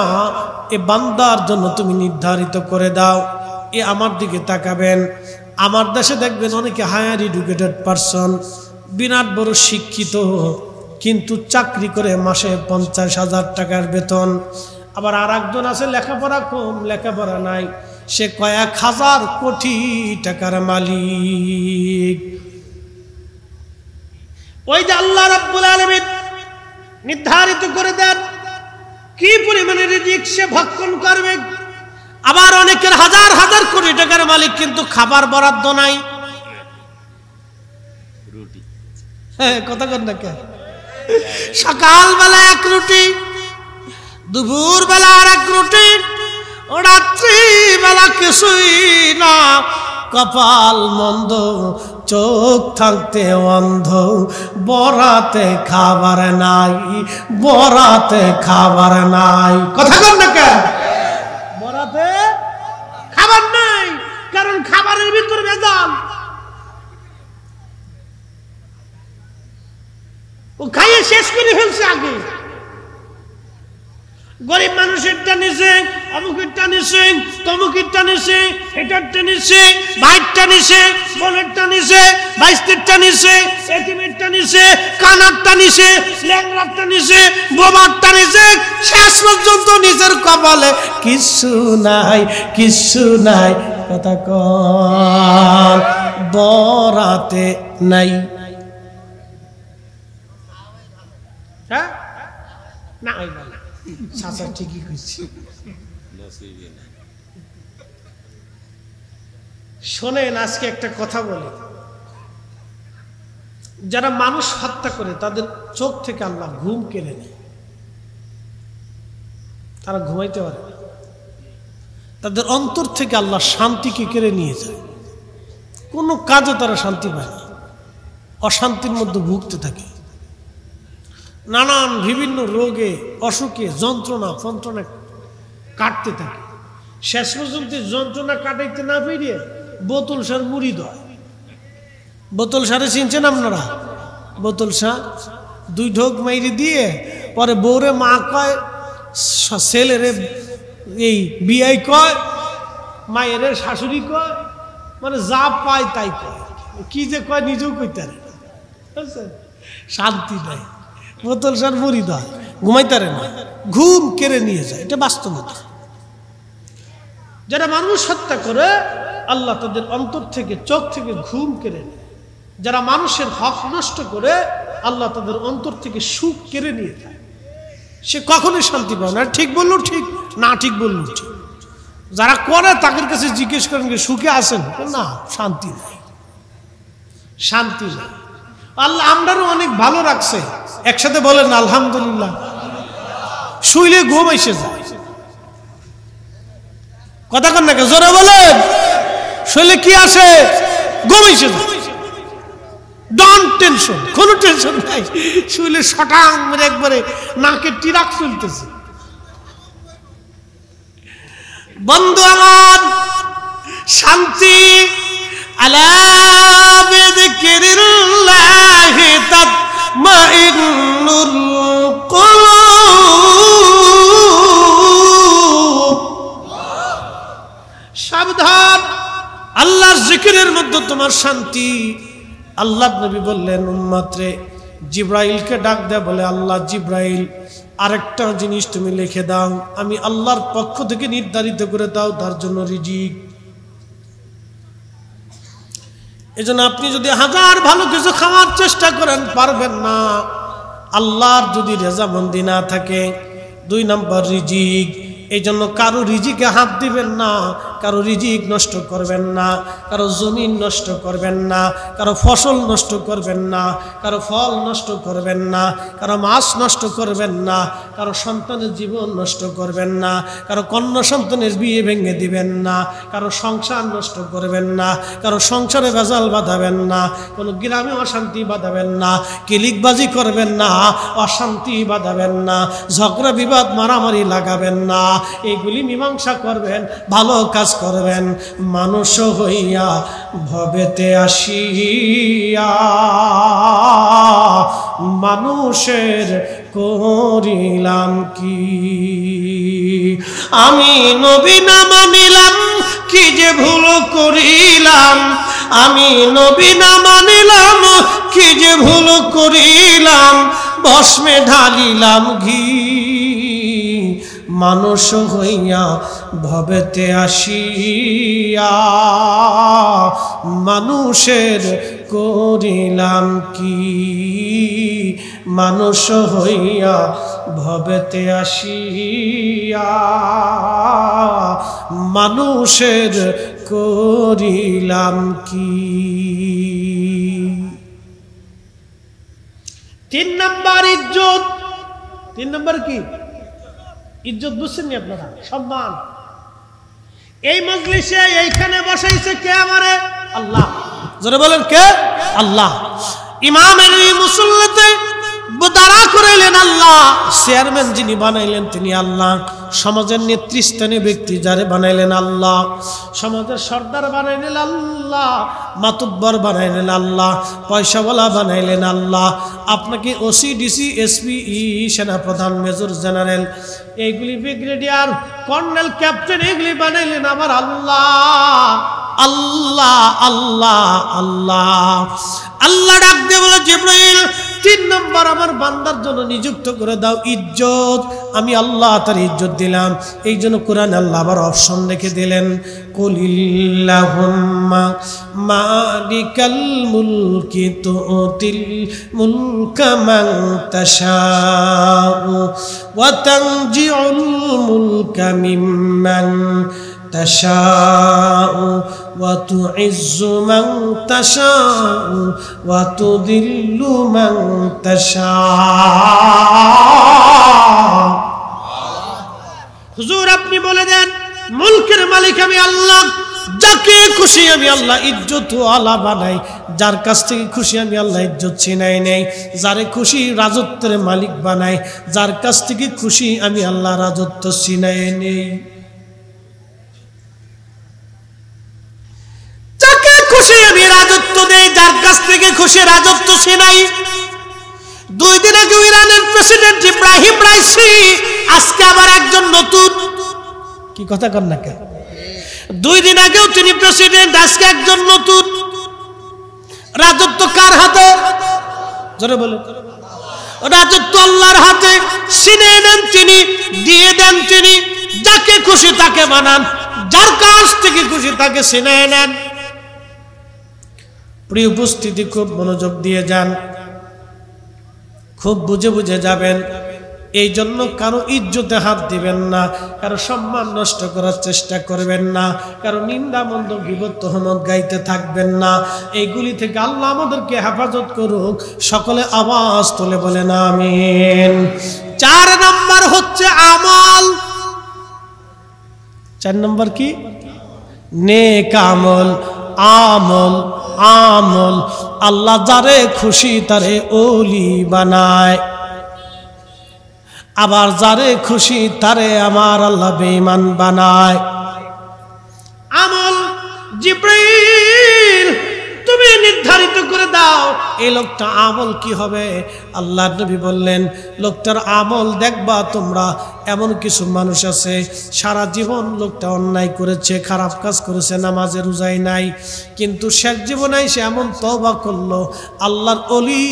এ বান্দার জন্য তুমি নির্ধারিত করে দাও। এ আমার দিকে তাকাবেন, আমার দেশে দেখবেন অনেকে হায়ার এডুকেটেড পারসন, বিরাট বড় শিক্ষিত, কিন্তু চাকরি করে মাসে 50,000 টাকার বেতন। আবার আর একজন আছে লেখাপড়া কম, লেখাপড়া নাই, সে কয়েক হাজার কোটি টাকার মালিক। ওই যে আল্লাহ রাব্বুল আলামিন নির্ধারিত করে দেন কি পরিমাণে রিজিক সে ভক্ষণ করবে। আবার অনেকের হাজার হাজার কোটি টাকার মালিক, কিন্তু খাবার বরাদ্দ নাই। হ্যাঁ, কথা কর না কে? সকালবেলা 1 রুটি, দুপুর বেলা আর 1 রুটি, ও রাত্রি বেলা কিছুই না। কপাল মন্দ, চোখ থাকতে অন্ধ, বরাতে খাবার নাই, বরাতে খাবার নাই। কথা কর না কে? বরাতে খাবার নাই, কারণ খাবারের ভিতরে ভেজাল। ও খাইয়ে শেষ করে ফেলছে আগে। গরিব মানুষেরটা নিছে, অমুকেরটা নিছে, তমুকেরটা নিছে, এটারটা নিছে, ভাইয়েরটা নিছে, বোনেরটা নিছে, ভাইস্তেরটা নিছে, এতিমেরটা নিছে, কানারটা নিছে, ল্যাংড়ারটা নিছে, বোবারটা নিছে, শেষ পর্যন্ত নিজের কপালে কিছু নাই, কিছু নাই। কথা কর, বরাতে নাই। হ্যাঁ না, চাচা ঠিকই কইছি। শোনেন, আজকে একটা কথা বলি, যারা মানুষ হত্যা করে তাদের চোখ থেকে আল্লাহ ঘুম কেড়ে নেয়, তারা ঘুমাইতে পারে না। তাদের অন্তর থেকে আল্লাহ শান্তিকে কেড়ে নিয়ে যায়, কোনো কাজে তারা শান্তি পায় না, অশান্তির মধ্যে ভুগতে থাকে, নানান বিভিন্ন রোগে অসুখে যন্ত্রণা ফন্ত্রণা কাটতে থাকে। শেষ পর্যন্ত যন্ত্রণা কাটাইতে না পেরিয়ে বোতল সার মুড়ি দেয়। বোতল সারে চিনছেন আপনারা? বোতল সার 2 ঢোক মাইরি দিয়ে পরে বউরে মা কয়, ছেলেরে এই বিয়াই কয়, মায়ের শাশুড়ি কয়, মানে যা পায় তাই কয়, কি যে কয় নিজেও কইতে পারে না, শান্তি নাই। বোতল সার মুড়ি দেয়, ঘুমাইতে পারে না, ঘুম কেড়ে নিয়ে যায়, এটা বাস্তবতা। যারা মানুষ হত্যা করে আল্লাহ তাদের অন্তর থেকে চোখ থেকে ঘুম কেড়ে নেয়। যারা মানুষের হক নষ্ট করে আল্লাহ তাদের অন্তর থেকে সুখ কেড়ে নিয়ে যায়। সে কখনোই শান্তি পায় না। ঠিক বললো ঠিক, না ঠিক বললো ঠিক। যারা করে তাদের কাছে জিজ্ঞেস করেন সুখে আছেন না, শান্তি নাই, শান্তি নাই। আল্লাহ আমরাও অনেক ভালো রাখছে, একসাথে বলেন আলহামদুলিল্লাহ। শুইলে ঘুম এসে যায়, কথা কন না, জোরে বলেন। শুইলে কি আসে? ঘুম এসে যায়। ডন টেনশন, কোনো টেনশন নাই। শুইলে শটাং মেরে একবারে নাকে টিরাক চলতেছে। বন্ধু আমার, শান্তি আলা বিযিকিরিল্লাহি তাতমাইন্নুল কুলুব। সাবধান, আল্লাহর জিকিরের মধ্যে তোমার শান্তি। আল্লাহ নবী বললেন উম্মতরে, জিব্রাইলকে ডাক দেয়, বলে আল্লাহ জিব্রাইল আরেকটা জিনিস তুমি লিখে দাও, আমি আল্লাহর পক্ষ থেকে নির্ধারিত করে দাও তার জন্য রিজিক। এজন্য আপনি যদি হাজার ভালো কিছু খাওয়ার চেষ্টা করেন পারবেন না, আল্লাহর যদি রেজামন্দি না থাকে। 2 নম্বর রিজিক। এই জন্য কারো রিজিকে হাত দিবেন না, কারো রিজিক নষ্ট করবেন না, কারো জমিন নষ্ট করবেন না, কারো ফসল নষ্ট করবেন না, কারো ফল নষ্ট করবেন না, কারো মাছ নষ্ট করবেন না, কারো সন্তানের জীবন নষ্ট করবেন না, কারো কন্যা সন্তানের বিয়ে ভেঙে দিবেন না, কারো সংসার নষ্ট করবেন না, কারো সংসারে ভেজাল বাঁধাবেন না, কোনো গ্রামে অশান্তি বাঁধাবেন না, কিলিকবাজি করবেন না, অশান্তি বাঁধাবেন না, ঝগড়া বিবাদ মারামারি লাগাবেন না, এইগুলি মীমাংসা করবেন, ভালো কাজ করবেন। মানুষ হইয়া ভবেতে আসিয়া মানুষের করিলাম কি? আমি নবী না মানিলাম, কি যে ভুল করিলাম। আমি নবী না মানিলাম, কি যে ভুল করিলাম। ভস্মে ঢালিলাম ঘি, মানুষ হইয়া ভবেতে আসিয়া মানুষের করিলাম কি? মানুষ হইয়া ভবেতে আসিয়া মানুষের করিলাম কি? 3 নম্বর ইজ্জত। 3 নম্বর কি? ইজ্জত। বুঝছেন নি আপনারা? সম্মান। এই মজলিসে এইখানে বসাইছে কে? আমারে আল্লাহ। জোরে বলেন কে? আল্লাহ। ইমামের মুসল্লিতে দাঁড়া করাইলেন আল্লাহ, চেয়ারম্যান যিনি বানাইলেন তিনি আল্লাহ, সমাজের নেতৃস্থানীয় ব্যক্তি যারে বানাইলেন আল্লাহ, সমাজের সর্দার বানাইলেন আল্লাহ, মাতুব্বর বানাইলেন আল্লাহ, পয়সাওয়ালা বানাইলেন আল্লাহ, আপনাকে ওসি ডিসি এসপি সেনাপ্রধান মেজর জেনারেল এইগুলি ব্রিগেডিয়ার কর্নেল ক্যাপ্টেন এগুলি বানাইলেন আমার আল্লাহ। আল্লাহ আল্লাহ আল্লাহ আল্লাহ ডাক দিয়ে বলে, জিবরাইল 3 নম্বর আমার বান্দার জন্য নিযুক্ত করে দাও ইজ্জত। আমি আল্লাহ তার ইজ্জত দিলাম। এই জন্য কোরআন আল্লাহ আবার অপশন রেখে দিলেন, কুলিল্লাহুম্মা মালিকাল মুলকি তুতিল মুলকা মান তাশাউ ওয়া তানজিউল মুলকা মিম্মান تشاء وتعز من تشاء وتذل من تشاء হুজুর আপনি বলে দেন মুলকের মালিক আমি আল্লাহ, যাকে খুশি আমি আল্লাহ ইজ্জত আলা বানাই, যার কাছ থেকে খুশি আমি আল্লাহ ইজ্জত ছিনাই নেই, যারে খুশি রাজত্বের মালিক বানাই, যার কাছ থেকে খুশি আমি আল্লাহ রাজত্ব ছিনাই নেই। খুশি আমি রাজত্ব দেই, যার কাছ থেকে খুশি রাজত্ব ছিনাই। 2 দিন আগে ইরানের প্রেসিডেন্ট ইব্রাহিম রাইসি, আজকে আবার একজন নতুন, কি কথা কর না কেন? 2 দিন আগেও তিনি প্রেসিডেন্ট, আজকে একজন নতুন। রাজত্ব কার হাতে? জোরে বলে। রাজত্ব আল্লাহর হাতে। ছিনিয়ে নেন তিনি, দিয়ে দেন তিনি, যাকে খুশি তাকে বানান, যার কাছ থেকে খুশি তাকে ছিনিয়ে নেন। প্রিয় উপস্থিতি, খুব মনোযোগ দিয়ে যান, খুব বুঝে বুঝে যাবেন। এই জন্য কারো ইজ্জতে হাত দিবেন না, কারো সম্মান নষ্ট করার চেষ্টা করবেন না, কারো নিন্দা মন্দ গীবত তোহমত গাইতে থাকবেন না। এইগুলি থেকে আল্লাহ আমাদেরকে হেফাজত করুক। সকলে আওয়াজ তুলে বলেন আমিন। 4 নম্বর হচ্ছে আমল। 4 নম্বর কি? নেক আমল। আমল আমল আল্লাহ যারে খুশি তারে ওলি বানায়, আবার যারে খুশি তারে আমার আল্লাহ বেঈমান বানায়। আমল জিবরাইল তুমি নির্ধারিত করে দাও এই লোকটা আমল কি হবে। আল্লাহর নবী বললেন, লোকটার আমল দেখবা তোমরা। এমন কিছু মানুষ আছে সারা জীবন লোকটা অন্যায় করেছে, খারাপ কাজ করেছে, নামাজে রোজাই নাই, কিন্তু শেষ জীবনে সে এমন তওবা করলো আল্লাহর ওলি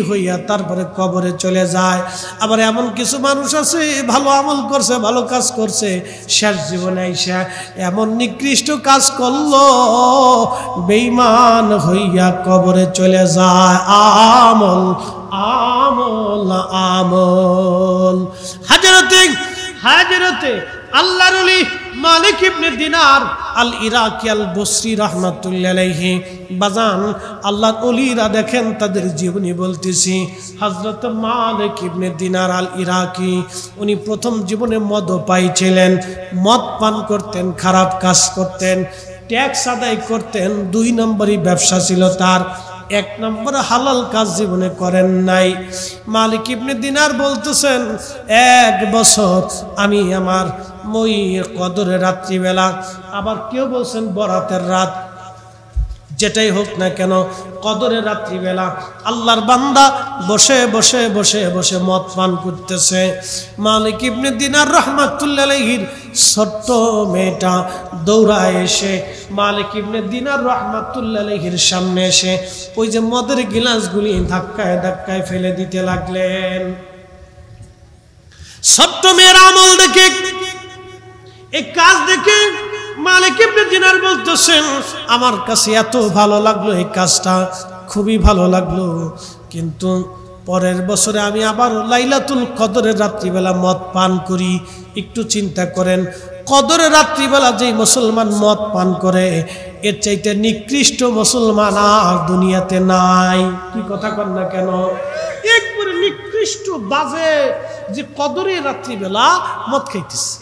হইয়া তারপরে কবরে চলে যায়। আবার এমন কিছু মানুষ আছে ভালো আমল করছে, ভালো কাজ করছে, শেষ জীবনে সে এমন নিকৃষ্ট কাজ করলো বেঈমান হইয়া কবরে চলে যায়। আমল আমল আমল। হাজরতে আল্লাহর ওলি মালিক ইবনে দিনার আল ইরাকি আল বসরি রাহমাতুল্লাহ আলাইহি বাজান, আল্লাহর ওলিরা দেখেন তাদের জীবনী বলতেছি। হযরত মালিক ইবনে দিনার আল ইরাকি উনি প্রথম জীবনে মদ পাইছিলেন, মদ পান করতেন, খারাপ কাজ করতেন, ট্যাক্স আদায় করতেন। 2 নম্বরই ব্যবসা ছিল তার, 1 নম্বর হালাল কাজ জীবনে করেন নাই। মালিক ইবনে দিনার বলতেছেন, 1 বছর আমি আমার মই কদরের রাত্রিবেলা, আবার কেউ বলছেন বরাতের রাত, যেটাই হোক না কেন কদরের রাত্রিবেলা আল্লাহর বান্দা বসে বসে বসে বসে মদ পান করতেছে। মালিক ইবনে দিনার রাহমাতুল্লাহ আলাইহির ছোট্ট মেয়েটা দৌড়ায় এসে মালিক ইবনে দিনার রাহমাতুল্লাহ আলাইহির সামনে এসে ওই যে মদের গিলাসগুলি ধাক্কায় ধাক্কায় ফেলে দিতে লাগলেন। ছোট্ট মেয়ের আমল দেখে, এই কাজ দেখে মালিক ইবনে দিনার বলতেছেন, আমার কাছে এত ভালো লাগলো, এই কাজটা খুবই ভালো লাগলো, কিন্তু পরের বছরে আমি আবার লাইলাতুল কদরের রাত্রিবেলা মদ পান করি। একটু চিন্তা করেন, কদরের রাত্রিবেলা যেই মুসলমান মদ পান করে এর চাইতে নিকৃষ্ট মুসলমান আর দুনিয়াতে নাই। কি কথা কন না কেন? একবারে নিকৃষ্ট বাজে যে কদরের রাত্রিবেলা মদ খাইতেছে,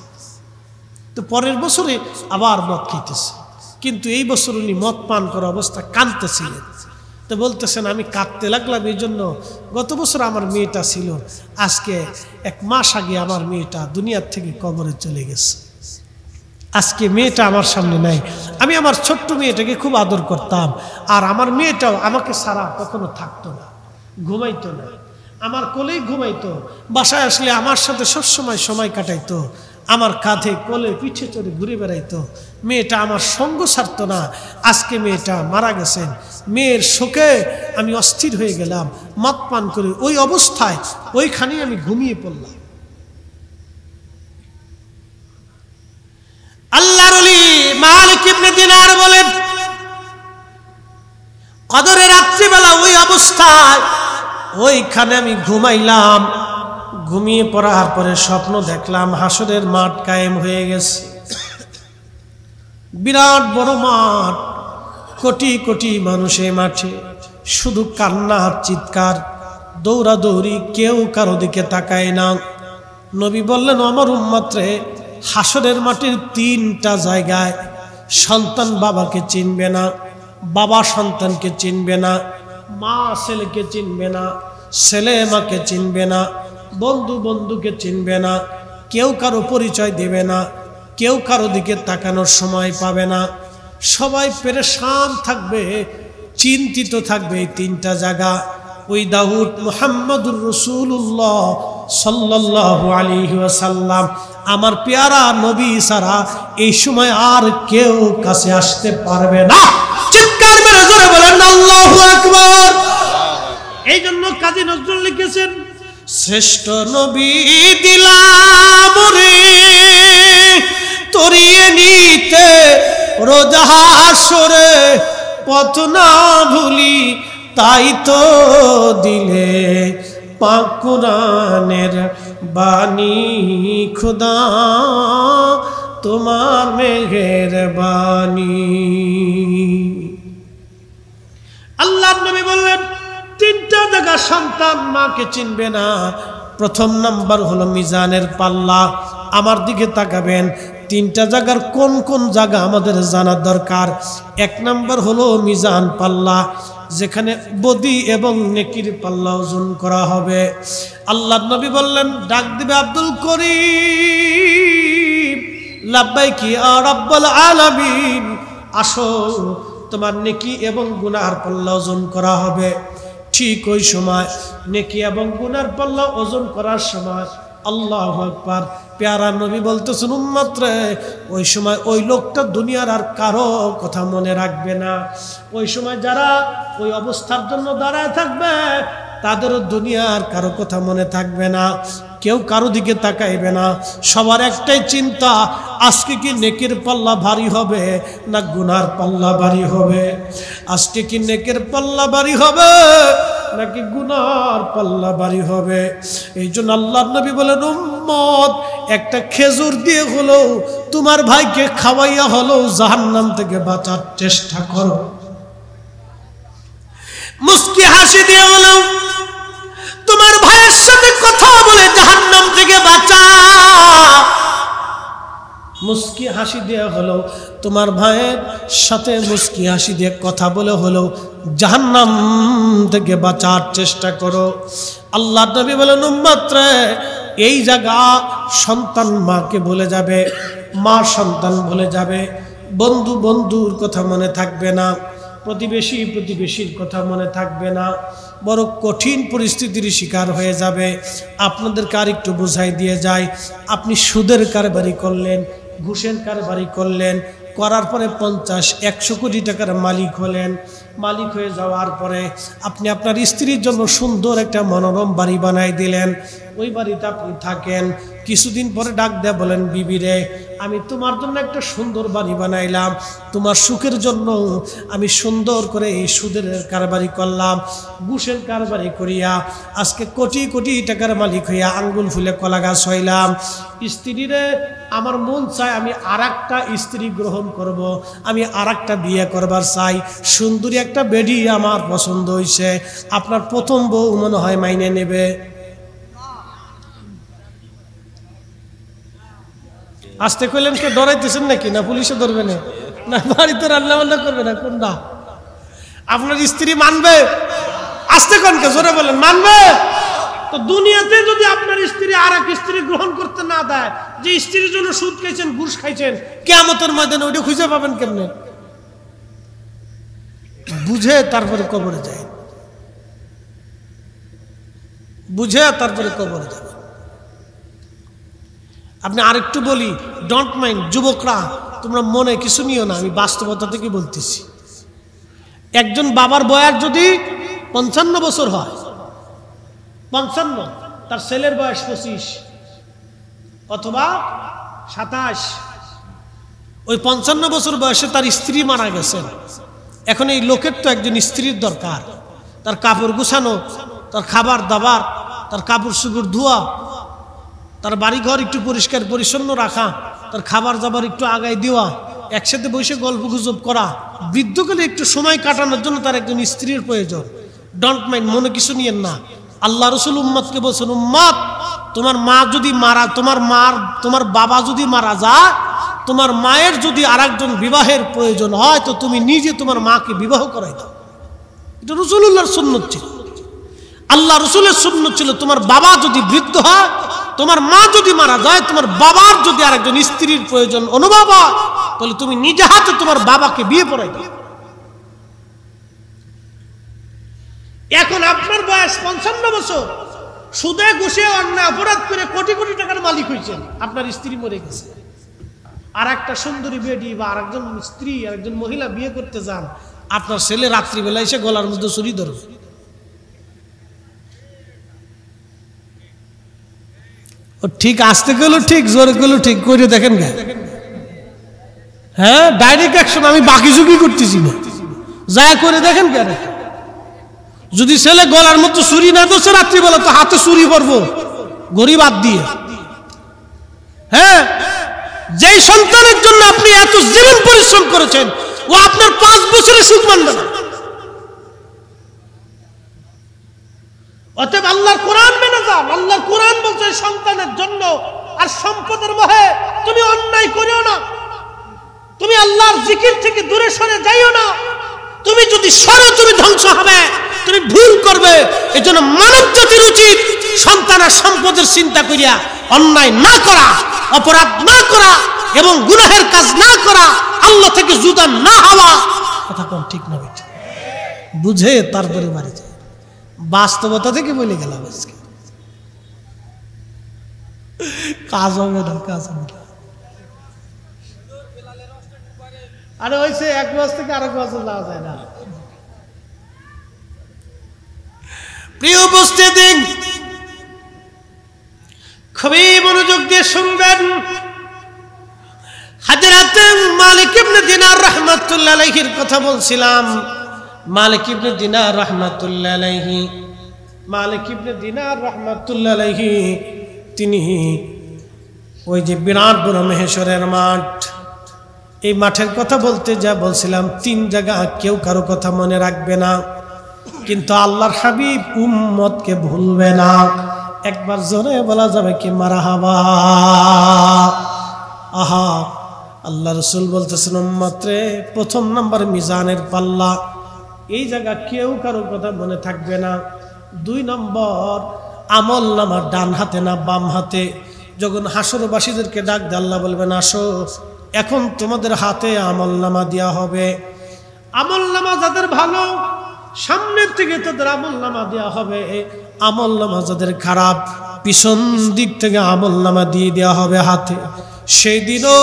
তো পরের বছরে আবার মদ খাইতেছে, কিন্তু এই বছর উনি মদ পান করা অবস্থা কাঁদতেছিলেন। তো বলতেছেন, আমি কাঁদতে লাগলাম এই জন্য, গত বছর আমার মেয়েটা ছিল, আজকে 1 মাস আগে আমার মেয়েটা দুনিয়ার থেকে কবরে চলে গেছে, আজকে মেয়েটা আমার সামনে নাই। আমি আমার ছোট্ট মেয়েটাকে খুব আদর করতাম, আর আমার মেয়েটাও আমাকে ছাড়া কখনো থাকতো না, ঘুমাইতো না, আমার কোলেই ঘুমাইতো, বাসায় আসলে আমার সাথে সবসময় সময় কাটাইতো, আমার কাঁধে কোলে পিঠে চড়ে ঘুরে বেড়াইতো। মেয়েটা আমার সঙ্গ ছাড়তো না। আজকে মেয়েটা মারা গেছেন, মেয়ের শোকে আমি অস্থির হয়ে গেলাম, মদ পান করে ওই অবস্থায় ওইখানেই আমি ঘুমিয়ে পড়লাম। কদরের রাত্রিবেলা ওই অবস্থায় ওইখানে আমি ঘুমাইলাম। ঘুমিয়ে পড়ার পরে স্বপ্ন দেখলাম হাসরের মাঠ কায়েম হয়ে গেছে। বিরাট বড় মাঠ, কোটি কোটি মানুষ এই মাঠে, শুধু কান্না চিৎকার দৌড়াদৌড়ি, কেউ কারো দিকে তাকায় না। নবী বললেন, আমার উম্মতরে, হাসরের মাঠের তিনটা জায়গায় সন্তান বাবাকে চিনবে না, বাবা সন্তানকে চিনবে না, মা ছেলেকে চিনবে না, ছেলে মাকে চিনবে না, বন্ধু বন্ধুকে চিনবে না, কেউ কারো পরিচয় দেবে না, কেউ কারো দিকে তাকানোর সময় পাবে না। সবাই পেরেশান থাকবে, চিন্তিত থাকবে। এই তিনটা জায়গা ওই দাউদ মুহাম্মদুর রাসূলুল্লাহ সাল্লাল্লাহু আলাইহি ওয়াসাল্লাম আমার পেয়ারা নবী ছাড়া এই সময় আর কেউ কাছে আসতে পারবে না। চিৎকার মেরে জোরে বলেন আল্লাহু আকবার। এই জন্য কাজী নজরুল লিখেছেন, শ্রেষ্ঠ নবী দিলাম রে তরিয়ে নিতে রোজ হাসরে, পথ না ভুলি তাই তো দিলে পাক কুরআনের বাণী, খুদা তোমার মেহেরবানি। আল্লাহর নবী বললেন, তিনটা জায়গা সন্তান মাকে চিনবে না। প্রথম নাম্বার হলো মিজানের পাল্লা। আমার দিকে তাকাবেন, তিনটা জায়গার কোন কোন জায়গা আমাদের জানার দরকার। এক নাম্বার হলো মিজান পাল্লা, যেখানে বদি এবং নেকির পাল্লা ওজন করা হবে। আল্লাহর নবী বললেন, ডাক দিবে আব্দুল করিম, লাব্বাইকি ইয়া রাব্বাল আলামিন, আসো তোমার নেকি এবং গুনার পাল্লা ওজন করা হবে। ঠিক ওই সময় নেকি এবং গুনার পাল্লা ওজন করার সময় আল্লাহু আকবার, প্যারা নবী বলতেছেন, উম্মত রে, ওই সময় ওই লোকটা দুনিয়ার আর কারো কথা মনে রাখবে না। ওই সময় যারা ওই অবস্থার জন্য দাঁড়ায় থাকবে তাদেরও দুনিয়ার কারো কথা মনে থাকবে না, কেউ কারো দিকে তাকাইবে না। সবার একটাই চিন্তা, আজকে কি নেকির পাল্লা ভারী হবে না গুনার পাল্লা ভারী হবে? আজকে কি নেকির পাল্লা ভারী হবে নাকি গুনার পাল্লা ভারী হবে? এই জন্য আল্লাহর নবী বলেন, উম্মত, একটা খেজুর দিয়ে হলো তোমার ভাইকে খাওয়াইয়া হলো জাহান্নাম থেকে বাঁচার চেষ্টা করো। মুস্কি হাসি দিয়ে হলো তোমার ভাইয়ের সাথে কথা বলে জাহান্নাম থেকে বাঁচা। মুস্কি হাসি দিয়ে হলো তোমার ভাইয়ের সাথে মুস্কি হাসি দিয়ে কথা বলে হলো জাহান্নাম থেকে বাঁচার চেষ্টা করো। আল্লাহর নবী বলেন, উম্মত রে, এই জায়গা সন্তান মাকে ভুলে যাবে, মা সন্তান ভুলে যাবে, বন্ধু বন্ধুর কথা মনে থাকবে না, প্রতিবেশী প্রতিবেশীর কথা মনে থাকবে না, বড় কঠিন পরিস্থিতির শিকার হয়ে যাবে। আপনাদেরকে আর একটু বোঝাই দিয়ে যায়, আপনি সুদের কারবারি করলেন, ঘুষের কারবারি করলেন, করার পরে 50-100 কোটি টাকার মালিক হলেন। মালিক হয়ে যাওয়ার পরে আপনি আপনার স্ত্রীর জন্য সুন্দর একটা মনোরম বাড়ি বানাই দিলেন। ওই বাড়িতে আপনি থাকেন, কিছুদিন পরে ডাক দেয়া বলেন, বিবি রে, আমি তোমার জন্য একটা সুন্দর বাড়ি বানাইলাম, তোমার সুখের জন্য আমি সুন্দর করে এই সুদের কারবারি করলাম, ঘুষের কারবারি করিয়া আজকে কোটি কোটি টাকার মালিক হইয়া আঙ্গুল ফুলে কলা গাছ হইলাম। স্ত্রীরে আমার মন চায় আমি আরেকটা স্ত্রী গ্রহণ করব, আমি আরেকটা বিয়ে করবার চাই, সুন্দরী একটা বেডি আমার পছন্দ হয়েছে। আপনার প্রথম বউ মনে হয় মাইনে নেবে? আসতে কইলেন, কে ডরাইতেছেন নাকি? না পুলিশে ধরবে না, না বাড়িতে রান্না বান্না করবে না? কোনটা? আপনার স্ত্রী মানবে? আসতে কোন কে জোরে বলেন, মানবে? তো দুনিয়াতে যদি আপনার স্ত্রী আর এক স্ত্রী গ্রহণ করতে না দেয়, যে স্ত্রীর জন্য সুদ খাইছেন, ঘুষ খাইছেন, কিয়ামতের ময়দানে ওইটা খুঁজে পাবেন কেমনে? বুঝে তারপরে কবরে যায়, বুঝে তারপরে কবরে যাবে। আপনি আরেকটু বলি, ডোন্ট মাইন্ড, যুবকরা তোমরা মনে কিছু নিও না, আমি বাস্তবতা থেকে বলতেছি। একজন বাবার বয়স যদি 55 বছর হয়, 55, তার ছেলের বয়স 25 অথবা 27, ওই 55 বছর বয়সে তার স্ত্রী মারা গেছেন, এখন এই লোকের তো একজন স্ত্রীর দরকার, তার কাপড় গুছানো, তার খাবার দাবার, তার কাপড় চোপড় ধোয়া, তার বাড়িঘর একটু পরিষ্কার পরিচ্ছন্ন রাখা, তার খাবার দাবার একটু আগায় দেওয়া, একসাথে বসে গল্প গুজব করা, বৃদ্ধকালে একটু সময় কাটানোর জন্য তার একজন স্ত্রীর প্রয়োজন। ডোন্ট মাইন্ড, মনে কিছু নিয়েন না। আল্লাহ রসুল উম্মতকে বলছেন, উম্মত তোমার মা যদি মারা, তোমার বাবা যদি মারা যায়, তোমার মায়ের যদি আরেকজন বিবাহের প্রয়োজন হয় তো তুমি নিজে তোমার মাকে বিবাহ করাই দাও। এটা রাসূলুল্লাহর সুন্নাত ছিল, আল্লাহ রসুলের সুন্নাত ছিল। তোমার বাবা যদি বৃদ্ধ হয়, তোমার মা যদি মারা যায়, তোমার বাবার যদি আরেকজন স্ত্রীর প্রয়োজন অনুভব হয়, তাহলে তুমি নিজে হাতে তোমার বাবাকে বিয়ে পড়াই দাও। এখন আপনার বয়স 55 বছর, সুদে ঘুষে অন্যায় অপরাধ করে কোটি কোটি টাকার মালিক হয়েছেন, আপনার স্ত্রী মরে গেছে, আর একটা সুন্দরী বেডি বা আরেকজন স্ত্রী, আরেকজন মহিলা বিয়ে করতে যান, আপনার ছেলে রাত্রিবেলা এসে গলার মধ্যে ছুরি ধরবে। ঠিক আসতে গেল ঠিক, জোরে গেল ঠিক, করে দেখেন গে। হ্যাঁ, ডাইরেক্ট অ্যাকশন, আমি বাকি ঝুঁকি করতেছি না, যা করে দেখেন কেন। যদি ছেলে গলার মধ্যে ছুরি না ধরছে রাত্রিবেলা, তো হাতে ছুরি পড়বো গরিব হাত দিয়ে। হ্যাঁ, যেই সন্তানের জন্য আপনি এত জীবন পরিশ্রম করেছেন, ও আপনার 5 বছরে সুখ মানবে না। অতএব আল্লাহর কোরআন মেনে যান। আল্লাহর কোরআন বলছে সন্তানের জন্য আর সম্পদের মোহে তুমি অন্যায় করিও না, তুমি আল্লাহর জিকির থেকে দূরে সরে যাইও না। তুমি যদি সরো, তুমি ধ্বংস হবে, তুমি ভুল করবে। এজন্য মানব জাতির উচিত সন্তান আর সম্পদের চিন্তা করিয়া অন্যায় না করা, অপরাধ না করা এবং গুনাহের কাজ না করা, আল্লাহ থেকে জুদা না হওয়া। কথা কোন ঠিক না বেঠিক বুঝে তারপরে বাড়ি যায়। বাস্তবতা থেকে বলে গেলাম আজকে, কাজ হবে না, কাজ হবে না। আরে হয়েছে, এক মাস থেকে আরেক মাসে যাওয়া যায় না। প্রিয় উপস্থিতি, খুবই মনোযোগ দিয়ে শুনবেন। হযরত মালিক ইবনে দিনার রাহমাতুল্লাহ আলাইহির কথা বলছিলাম। মালিক ইবনে দিনার রাহমাতুল্লাহ আলাইহি, মালিক ইবনে দিনার রাহমাতুল্লাহ আলাইহি, তিনি ওই যে বিরাট বড় মহেশ্বরের মাঠ, এই মাঠের কথা বলতে যা বলছিলাম, 3 জায়গা কেউ কারো কথা মনে রাখবে না, কিন্তু আল্লাহর হাবিব উম্মতকে ভুলবে না। একবার জোরে বলা যাবে কি মারহাবা। আহা, আল্লাহ রাসূল বলতেছেন, উম্মতরে, 1 নম্বর মিজানের পাল্লা, এই জায়গা কেউ কারো কথা মনে থাকবে না। 2 নম্বর আমল নামা ডান হাতে না বাম হাতে। যখন হাসরবাসীদেরকে ডাক দিয়ে আল্লাহ বলবেন, আসো, এখন তোমাদের হাতে আমল নামা দেওয়া হবে। আমল নামা যাদের ভালো, সামনের থেকে তাদের আমল নামা দেওয়া হবে। আমল নামা যাদের খারাপ, পিছন দিক থেকে আমল নামা দিয়ে দেওয়া হবে হাতে। সেই দিনও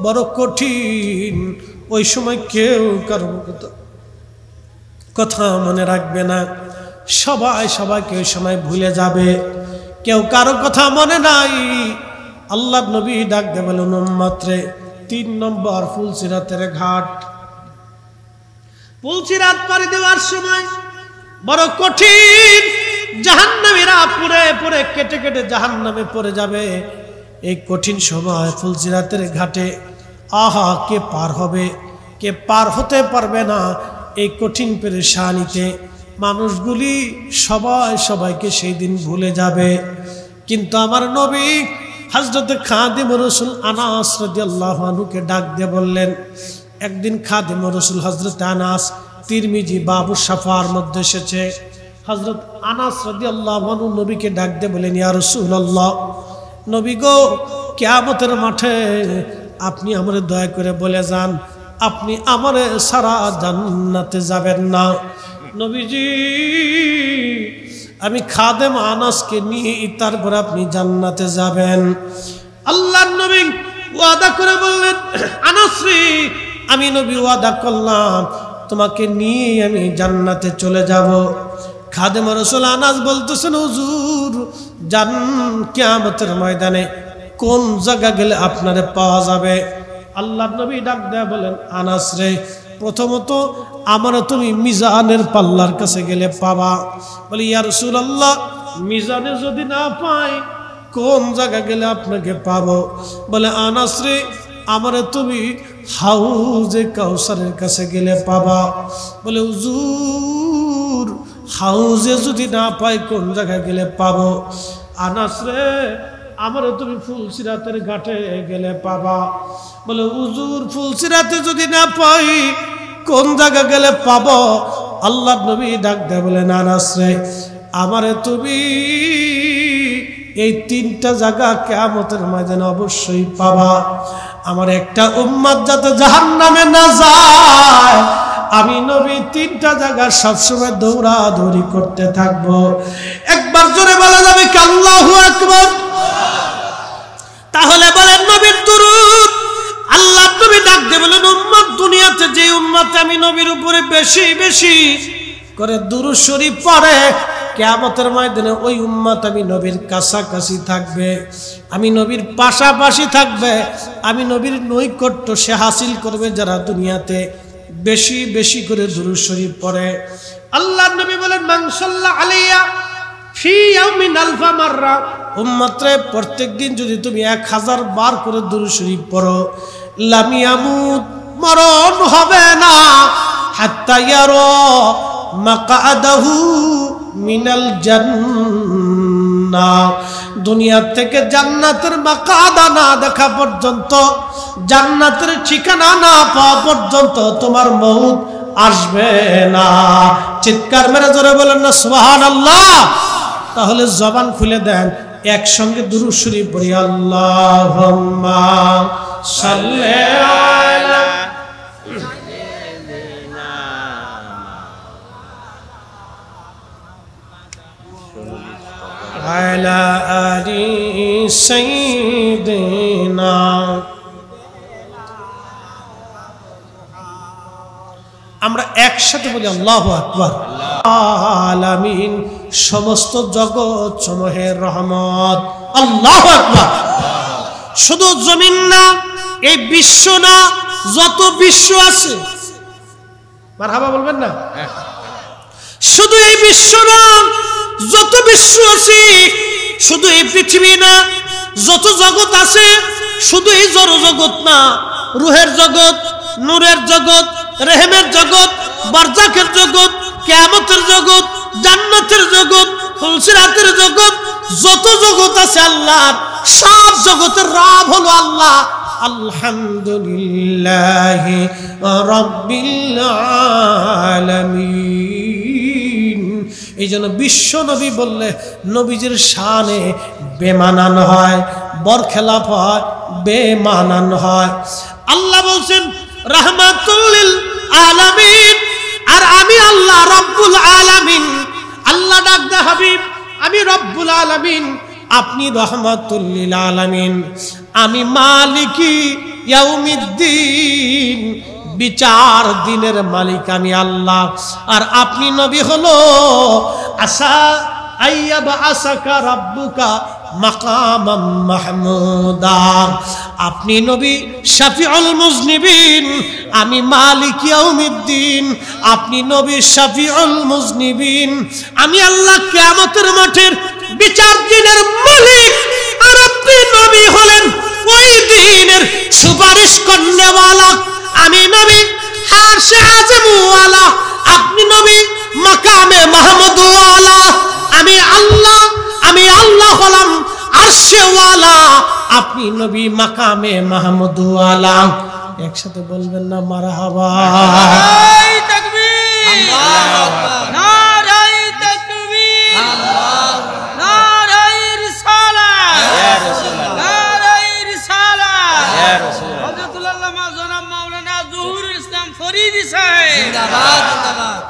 বড় কঠিন, ওই সময় কেউ কারো কথা মনে রাখবে না, সবাই সবাইকে ওই সময় ভুলে যাবে, কেউ কারো কথা মনে নাই। আল্লাহ নবী ডাক দিয়ে বলেন, উম্মতরে, 3 নম্বর ফুলসিরাতের ঘাট। ফুলসিরাত পাড়ি দেওয়ার সময় বড় কঠিন, জাহান্নামীরা পুরে পুরে কেটে কেটে জাহান্নামে পড়ে যাবে। এই কঠিন সময় ফুলসিরাতের ঘাটে, আহা, কে পার হবে, কে পার হতে পারবে না। এই কঠিন পেরেশানিতে মানুষগুলি সবাই সবাইকে সেই দিন ভুলে যাবে। কিন্তু আমার নবী হযরত খাদিম রাসূল আনাস রাদিয়াল্লাহু আনহুকে ডাক দিয়ে বললেন, একদিন খাদিম রাসূল হযরত আনাস, তিরমিজি বাবু শাফার মধ্যে এসেছে, হযরত আনাস রাদিয়াল্লাহু আনহু নবীকে ডাক দিয়ে বলেন, ইয়া রাসূলুল্লাহ, নবী গো, কিয়ামতের মাঠে আপনি আমারে দয়া করে বলে যান, আপনি আমারে সারা জান্নাতে যাবেন না। নবীজি, আমি খাদেম আনাসকে নিয়ে তারপর আপনি জান্নাতে যাবেন। আল্লাহর নবী ওয়াদা করে বললেন, আনাস রে, আমি নবী ওয়াদা করলাম তোমাকে নিয়ে আমি জান্নাতে চলে যাব। খাদেম রাসূল আনাস বলতেছেন, হুজুর, জান কিয়ামতের ময়দানে কোন জায়গা গেলে আপনারে পাওয়া যাবে? আল্লাহর নবী ডাক দেয়া বলেন, আনাস রে, প্রথমত আমার তুমি মিজানের পাল্লার কাছে গেলে পাবা। বলি ইয়া রাসূলুল্লাহ, মিজানে যদি না পাই কোন জায়গা গেলে আপনাকে পাবো? বলে আনাস রে, আমার তুমি হাউজে কাউসারের কাছে গেলে পাবা। বলে হুজুর, হাউজে যদি না পাই কোন জায়গায় গেলে পাবো? আনাস রে, আমার তুমি ফুলসিরাতের ঘাটে গেলে পাবা। বলে হুজুর, ফুলসিরাতে যদি না পাই কোন জায়গা গেলে পাবো? আল্লাহ নবী ডাক দেয় বলে আনাস রে, আমারে তুমি এই তিনটা জায়গা কিয়ামতের ময়দানে অবশ্যই পাবা। আমার একটা উম্মত যাতে জাহান্নামে না যায়, আমি নবী তিনটা জায়গা সবসময় দৌড়াদৌড়ি করতে থাকবো। একবার জোরে বলা যাবে কি আল্লাহু আকবার? তাহলে বলেন নবীর দুরূদ। আল্লাহ নবী ডাক দিয়ে বলেন, উম্মত দুনিয়াতে যে উম্মত আমি নবীর উপরে বেশি বেশি করে দুরূদ শরীফ পড়ে, কিয়ামতের ময়দানে ওই উম্মত আমি নবীর কাছাকাছি থাকবে, আমি নবীর পাশাপাশি থাকবে, আমি নবীর নৈকট্য সে হাসিল করবে যারা দুনিয়াতে বেশি বেশি করে দুরূদ শরীফ পড়ে। আল্লাহ নবী বলেন, মান সাল্লা আলাইয়া ফি ইয়াউমিন আলফা মাররা, উম্মতরে প্রত্যেকদিন যদি তুমি 1000 বার করে দুরূদ শরীফ পড়ো, লাম ইয়ামুত, মরণ হবে না, হাত্তা ইয়ারা মাকআদাহু মিনাল জান্নাহ, দুনিয়া থেকে জান্নাতের মাকাদা না দেখা পর্যন্ত, জান্নাতের ঠিকানা না পাওয়া পর্যন্ত তোমার মউত আসবে না। চিৎকার মেরে জোরে বলেন না সুবহানাল্লাহ। তাহলে জবান খুলে দেন, একসঙ্গে দুরূদ শরীফ পড়ি। আল্লাহুম্মা সাল্লি আলা আলা আলি সাইয়্যিদিনা। আমরা একসাথে বলি আল্লাহু আকবার। আলামিন, সমস্ত জগৎ সমূহের রহমত। আল্লাহু আকবার। শুধু জমিন না, এই বিশ্ব না, যত বিশ্ব আছে, মারহাবা বলবেন না? শুধু এই বিশ্ব না, যত বিশ্ব আছে, শুধু এই পৃথিবী না, যত জগৎ আছে, শুধু এই জড় জগৎ না, রুহের জগৎ, নূরের জগৎ, রেহেমের জগৎ, বারজাখের জগৎ, কিয়ামতের জগৎ, জান্নাতের জগৎ, ফুলসিরাতের জগৎ, যত জগৎ আছে আল্লাহর, সব জগতের রব হলো আল্লাহ। আলহামদুলিল্লাহি রাব্বিল আলামিন। এই জন্য বিশ্ব নবী বললে নবীজির শানে বেমানান হয়, বরখেলাপ হয়, বেমানান হয়। আল্লাহ বলছেন রাহমাতুল লিল আলামিন, আর আমি আল্লাহ রব্বুল আলামিন। আল্লাহ ডাক দে হাবিব, আমি রব্বুল আলামিন, আপনি রহমাতুল লিল আলামিন। আমি মালিকি ইয়াউমিদ্দিন, বিচার দিনের মালিক আমি আল্লাহ। আর আপনি নবী হলো আসা আইয়াবা আসাকা রাব্বুকা মাকামাম মাহমুদা। আপনি নবী শাফিউল মুজনিবিন, আমি মালিক ইয়াউমিদ্দিন। আপনি নবী শাফিউল মুজনিবিন, আমি আল্লাহ কিয়ামতের মাঠের বিচার দিনের মালিক। আর আপনি নবী হলেন ওই দিনের সুপারিশ করনেওয়ালা। আমি নবী আরশে আযম ওয়ালা, আপনি নবী মাকামে মাহমুদ ওয়ালা। আমি আল্লাহ হলাম আরশে ওয়ালা, আপনি নবী মাকামে মাহমুদ ওয়ালা। একসাথে বলবেন না মারহাবা? নারায়ে তাকবীর, আল্লাহু আকবার, নারায়ে তাকবীর, নারায়ে রিসালাত, ইয়া রাসূলুল্লাহ, নারায়ে রিসালাত, ইয়া রাসূলুল্লাহ। হযরতুল আল্লামা জনাব মাওলানা জহুরুল ইসলাম ফরিদি সাহেব জিন্দাবাদ, জিন্দাবাদ।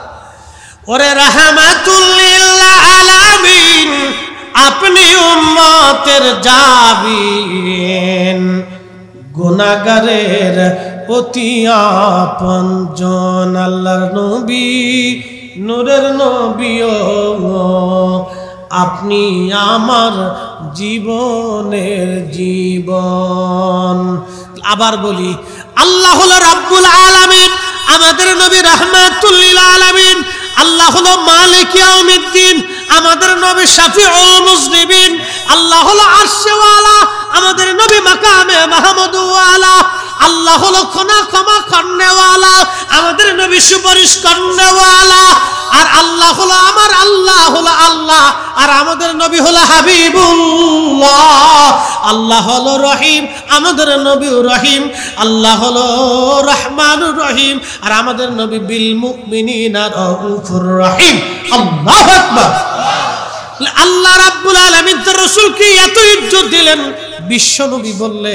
ওরে রাহমাতুল লিল আলামিন, আপনি উম্মতের জাবিন, গুনাহগারের অতি আপনজন। আল্লাহর নবী, নূরের নবী, আপনি আমার জীবনের জীবন। আবার বলি, আল্লাহ হলো রব্বুল আলামিন, আমাদের নবী রাহমাতুল লিল আলামিন। আল্লাহ হলো মালিক ইয়াউমিদ্দিন, আমাদের নবী শাফিউল মুজনিবিন। আল্লাহ হলো আরশওয়ালা, আমাদের নবী মাকামে মাহমুদওয়ালা। আল্লাহ হলো ক্ষমা করনেওয়ালা, আমাদের নবী সুপারিশ করনেওয়ালা। আর আল্লাহ হলো আল্লাহ হলো আল্লাহ, আর আমাদের নবী হলো হাবিবুল্লাহ। আল্লাহ হলো রহিম, আমাদের নবী রহিম। আল্লাহ হলো রহমানুর রহিম, আর আমাদের নবী বিল মুমিনিনা রাউফুর রহিম। আল্লাহু আকবার। আল্লাহ রাব্বুল আলামিন তার রাসূলকে এত ইজ্জত দিলেন, বিশ্ব নবী বললে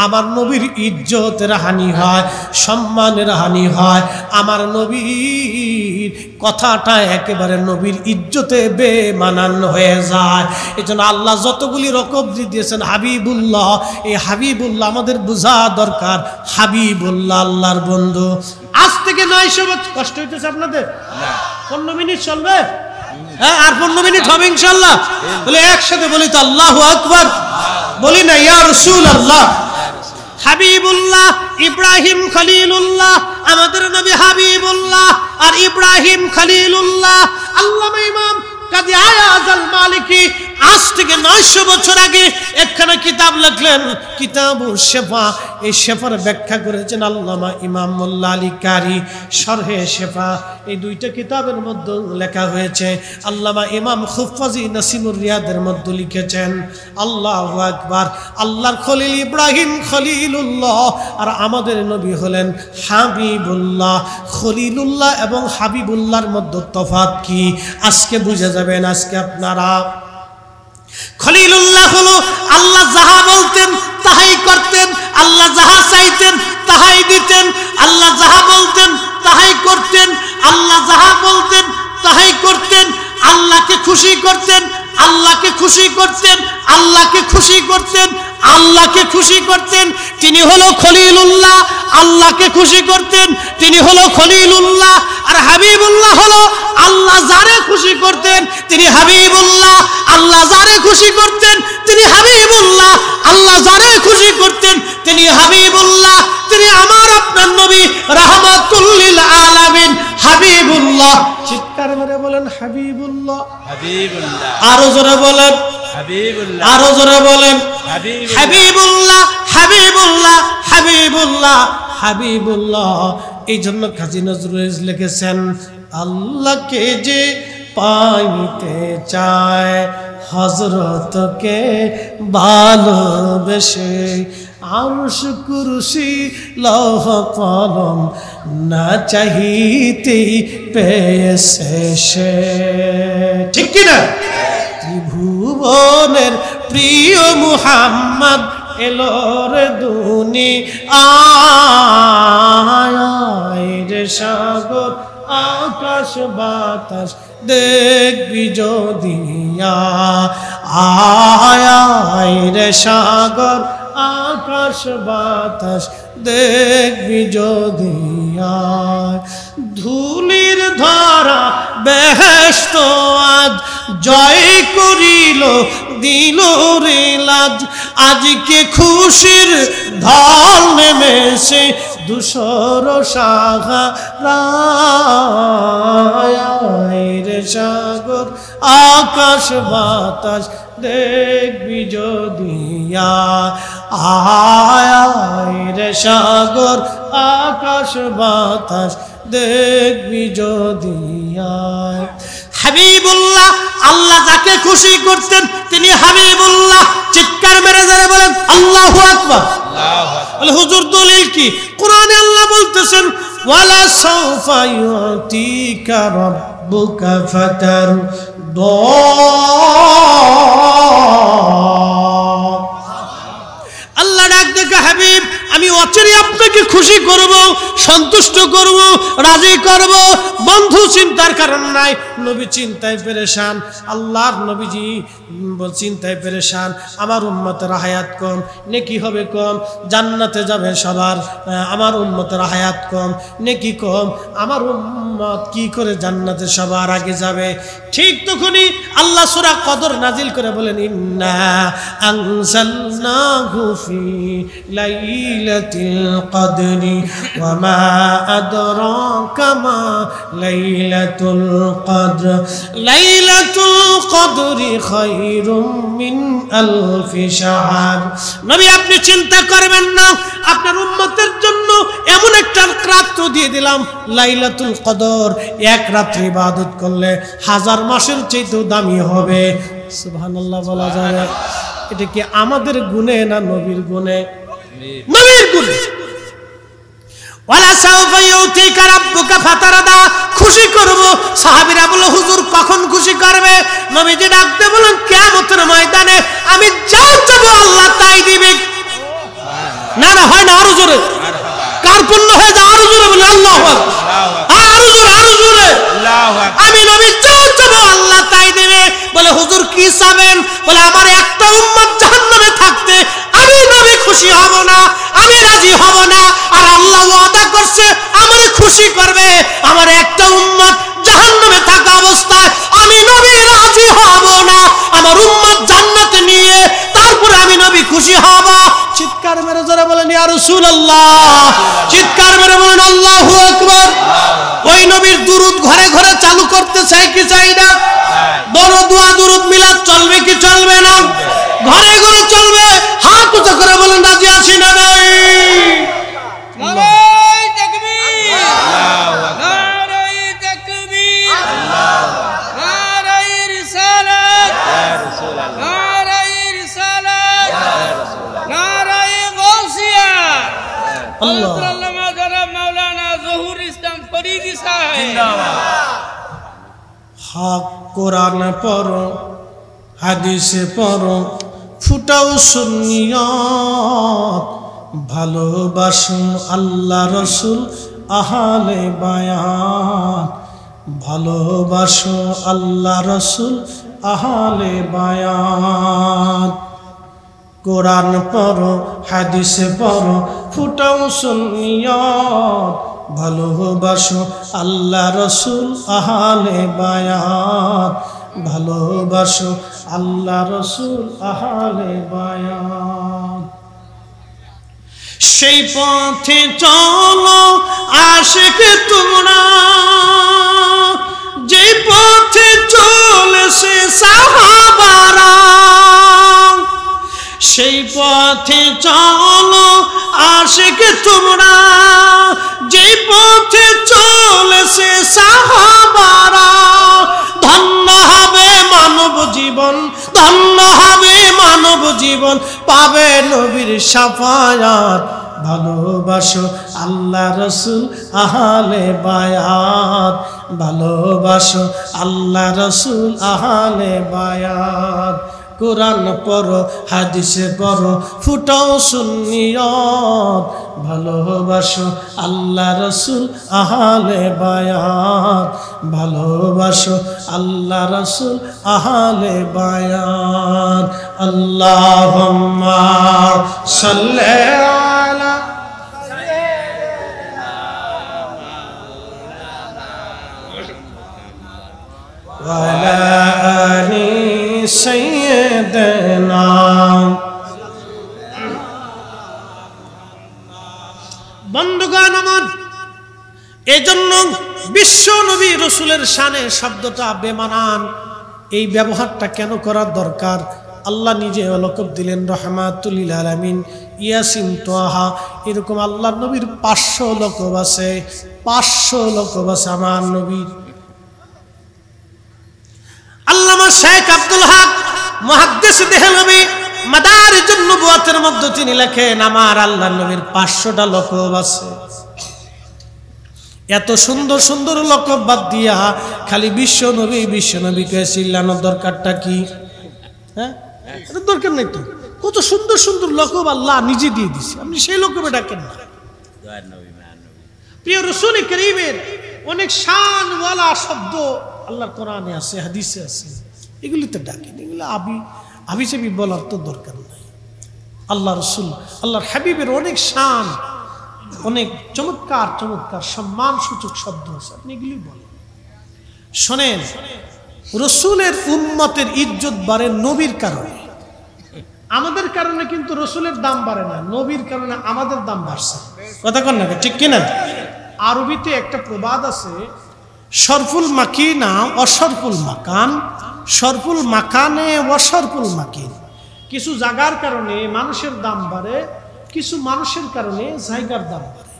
আমার নবীর ইজ্জতের হানি হয়, সম্মানের হানি হয়। আমার নবীর কথাটা একেবারে নবীর ইজ্জতে বেমানান হয়ে যায়। এজন্য আল্লাহ যতগুলি রকম দিয়েছেন হাবিবুল্লাহ, এই হাবিবুল্লাহ আমাদের বোঝা দরকার। হাবিবুল্লাহ আল্লাহর বন্ধু। আজ থেকে 900 বছর কষ্ট হইতেছে আপনাদের? 15 মিনিট চলবে? হ্যাঁ, আর 15 মিনিট হবে ইনশাআল্লাহ। বলে একসাথে বলি তো আল্লাহু আকবার, বলি না ইয়া রাসূলুল্লাহ। হাবিবুল্লাহ ইব্রাহিম খলিলুল্লাহ, আমাদের নবী হাবিবুল্লাহ আর ইব্রাহিম খলিলুল্লাহ। আল্লামা ইমাম কাজী আয়াজ আল মালিকি আজ থেকে 900 বছর আগে একখানা কিতাব লিখলেন, কিতাবুশ শিফা। এই শিফার ব্যাখ্যা করেছেন আল্লামা ইমাম মোল্লা আলী কারি, শরহে শিফা। এই দুইটা কিতাবের মধ্যে লেখা হয়েছে। আল্লামা ইমাম খুফাজি নাসিমুর রিয়াদের মধ্যে লিখেছেন। আল্লাহু আকবার। আল্লাহর খলিল ইব্রাহিম খলিলুল্লাহ, আর আমাদের নবী হলেন হাবিবুল্লাহ। খলিলুল্লাহ এবং হাবিবুল্লাহর মধ্যে তফাৎ কি আজকে বুঝে যাবেন। আজকে আপনারা খলিলুল্লাহ হলো আল্লাহ যাহা বলতেন তাহাই করতেন, আল্লাহ যাহা চাইতেন তাহাই দিতেন, আল্লাহ যাহা বলতেন তাহাই করতেন, আল্লাহ যাহা বলতেন তাহাই করতেন। আল্লাহকে খুশি করতেন, আল্লাহকে খুশি করতেন, আল্লাহকে খুশি করতেন, আল্লাহকে খুশি করতেন। তিনি হলো খলিলুল্লাহ, আল্লাহকে খুশি করতেন, তিনি হলো খলিলুল্লাহ। আর হাবিবুল্লাহ হলো আল্লাহ যারে খুশি করতেন তিনি হাবিবুল্লাহ, আল্লাহ যারে খুশি করতেন তিনি হাবিবুল্লাহ, আল্লাহ যারে খুশি করতেন তিনি হাবিবুল্লাহ। তিনি আমার আপনার নবী রাহমাতুল লিল আলামিন হাবিবুল্লাহ। চিৎকার মেরে বলেন হাবিবুল্লাহ, হাবিবুল্লাহ। আরো জোরে বলেন হাবিবুল্লাহ, আরো জোরে বলেন হাবিবুল্লাহ, হাবিবুল্লাহ, হাবিবুল্লাহ, হাবিবুল্লাহ। এই জন্য কাজী নজরুল লিখেছেন, আল্লাহকে যে পাইতে চায় হযরতকে ভালোবেসে, আরশ কুরসি লৌহ কলম না চাহিতেই পেয়েছে সে। ঠিক কিনা? ত্রিভুবনের প্রিয় মুহাম্মদ এলো রে দুনিয়ায়, রে সাগর আকাশ বাতাস দেখবি যদি আয়, রে সাগর আকাশ বাতাস দেখবি যদি আয়। ধুলির ধরা বেহেশত আজ জয় করিল দিল রে লাজ, আজকে খুশির ঢল নেমেছে ধূসর সাহারায়, রে সাগর আকাশ বাতাস দেখবি যদি আয়, রে সাগর আকাশ বাতাস দেখবি যদি আয়। হাবিবুল্লাহ, আল্লাহ যাকে খুশি করতেন তিনি হাবিবুল্লাহ। চিৎকার মেরে যারা বলেন আল্লাহু আকবার। বলে হুজুর দলিল কি? কোরআনে আল্লাহ বলতেছেন, ওয়ালা সাউফা ইউতিকা রাব্বুকা ফাতারদা। আল্লাহ ডাক দেখে, হাবিব আমি অচিরে আপনাকে খুশি করব, সন্তুষ্ট করব, রাজি করব। বন্ধু চিন্তার কারণ নাই, নবী চিন্তায় পেরেশান। আল্লাহর নবীজি চিন্তায় পেরেশান, আমার উম্মতের হায়াত কম, নেকি হবে কম, জান্নাতে যাবে সবার, আমার উম্মতের হায়াত কম, নেকি কম, আমার উম্মত কি করে জান্নাতে সবার আগে যাবে। ঠিক তখনই আল্লাহ সূরা কদর নাজিল করে বলেন, ইন্না আনজালনাহু ফি লাইলাতিল লাইলাতুল কদরি ওয়া মা আদরাকা মা লাইলাতুল কদর লাইলাতুল কদরি খায়রুম মিন আলফি শাহর। নবী আপনি চিন্তা করবেন না, আপনার উম্মতের জন্য এমন একটা রাত্র দিয়ে দিলাম লাইলাতুল কদর, এক রাত্রি ইবাদত করলে 1000 মাসের চাইতেও দামি হবে। সুবহানাল্লাহ বলা যায়। এটা কি আমাদের গুণে না নবীর গুণে? নবীর গুণে। ওয়ালা সাউফা ইউতিকা রাব্বুকা ফাতারদা, খুশি করব। সাহাবীরা বলল হুজুর কখন খুশি করবে? নবীজি ডাকতে বলেন কিয়ামতের ময়দানে আমি যা চাইবো আল্লাহ তাই দিবে। না না হয় না, আরো জোরে। কার পূর্ণ হয়ে যায় আরো জোরে বলে আল্লাহু আকবার। আরো জোরে, আরো জোরে আল্লাহু আকবার। আমি নবী যা চাইবো আল্লাহ তাই দিবে। বলে হুজুর কি চাবেন? বলে আমার একটা উম্মত জাহান্নামে থাকতে আমি নবী খুশি হব না, আমি রাজি হব না। আর আল্লাহ ওয়াদা করছে আমারে খুশি করবে। আমার একটা উম্মত জাহান্নামে থাকা অবস্থায় আমি নবী রাজি হব না। আমার উম্মত জান্নাতে নিয়ে তারপরে আমি নবী খুশি হব। চিৎকার মেরে জোরে বলেন ইয়া রাসূলুল্লাহ। চিৎকার মেরে বলেন আল্লাহু আকবার। ওই নবীর দুরূদ ঘরে ঘরে চালু করতে চাই কি চাই না? বড় দোয়া দুরূদ মিলাদ চলবে কি চলবে না? ঘরে ঘরে চলবে। হাত উঁচু করে বলেন রাজি আছি না নাই? নারায়ে তাকবীর, নারায়ে তাকবীর, নারায়ে রিসালাত, নারায়ে রিসালাত, নারায়ে গাউসিয়া। আল্লাহ। আল্লামা জনাব মাওলানা জহুর ইসলাম ফরিদি সাহেব জিন্দাবাদ। হক কোরআন পড়ো, হাদিসে পড়ো, ফুটাও সুন্নিয়ত, ভালোবাসো আল্লাহ রসুল আহলে বায়াত, ভালোবাসো আল্লাহ রসুল আহলে বায়াত। কোরআন পড়ো, হাদিসে পড়ো, ফুটাও সুন্নিয়ত, ভালোবাসো আল্লাহ রসুল আহলে বায়াত, ভালোবাসো আল্লাহ রসুল আহলে বায়াত। সেই পথে চলো আশিক তোমরা, যে পথে চলেছে সাহাবারা, সেই পথে চলো আশিক তোমরা, যে পথে চলেছে সাহাবারা। ধন্য হবে মানব জীবন, ধন্য হবে মানব জীবন, পাবে নবীর শাফায়াত। ভালোবাসো আল্লাহ রসুল আহলে বায়াত, ভালোবাসো আল্লাহ রসুল আহলে বায়াত। কোরআন পড়ো, হাদিসে পড়ো, ফুটাও সুন্নিয়ত, ভালোবাসো আল্লাহ রসুল আহলে বায়াত, ভালোবাসো আল্লাহ রসুল আহলে বায়াত। আল্লাহুম্মা সাল্লি আলা ওয়া আলা আলি সাইয়্যিদিনা। বন্ধুগণ আমার, এজন্য বিশ্ব নবী রসুলের শানে শব্দটা বেমানান। এই ব্যবহারটা কেন করার দরকার? আল্লাহ নিজে লকব দিলেন রহমাতুল লিল আলামিন, ইয়াসিন, তোহা। এরকম আল্লাহ নবীর 500 লকব আছে, 500 লকব আছে আমার নবীর। আল্লামা শেখ আব্দুল হক মুহাদ্দিস দেহলভী মাদারিজুন নবুওয়াতের মধ্যে তিনি লেখেন আমার আল্লাহর নবীর 500টা লকব আছে। এত সুন্দর সুন্দর লকব বাদ দিয়া খালি বিশ্ব নবীকে চিল্লানোর দরকারটা কি? হ্যাঁ, এটা দরকার নেই তো। কত সুন্দর সুন্দর লকব আল্লাহ নিজে দিয়ে দিছে, আপনি সেই লকবে ডাকেন না। প্রিয় রাসূল কারীমের অনেক শানওয়ালা শব্দ আল্লাহর কোরআনে আছে, হাদিসে আছে, এগুলিতে ডাকেন। এগুলো আবি চাবি বলার তো দরকার নাই। আল্লাহ রসুল আল্লাহর হাবিবের অনেক শান, অনেক চমৎকার চমৎকার সম্মান সূচক শব্দ আছে, আপনি এগুলি বলেন। শোনেন, রসুলের উম্মতের ইজ্জত বাড়ে নবীর কারণে। আমাদের কারণে কিন্তু রসুলের দাম বাড়ে না, নবীর কারণে আমাদের দাম বাড়ছে। কথা কন না, ঠিক কিনা? আরবিতে একটা প্রবাদ আছে, সরফুল মাকিনা অসরফুল মাকান, সরফুল মাকানে অসরফুল মাকিন। কিছু জায়গার কারণে মানুষের দাম বাড়ে, কিছু মানুষের কারণে জায়গার দাম বাড়ে।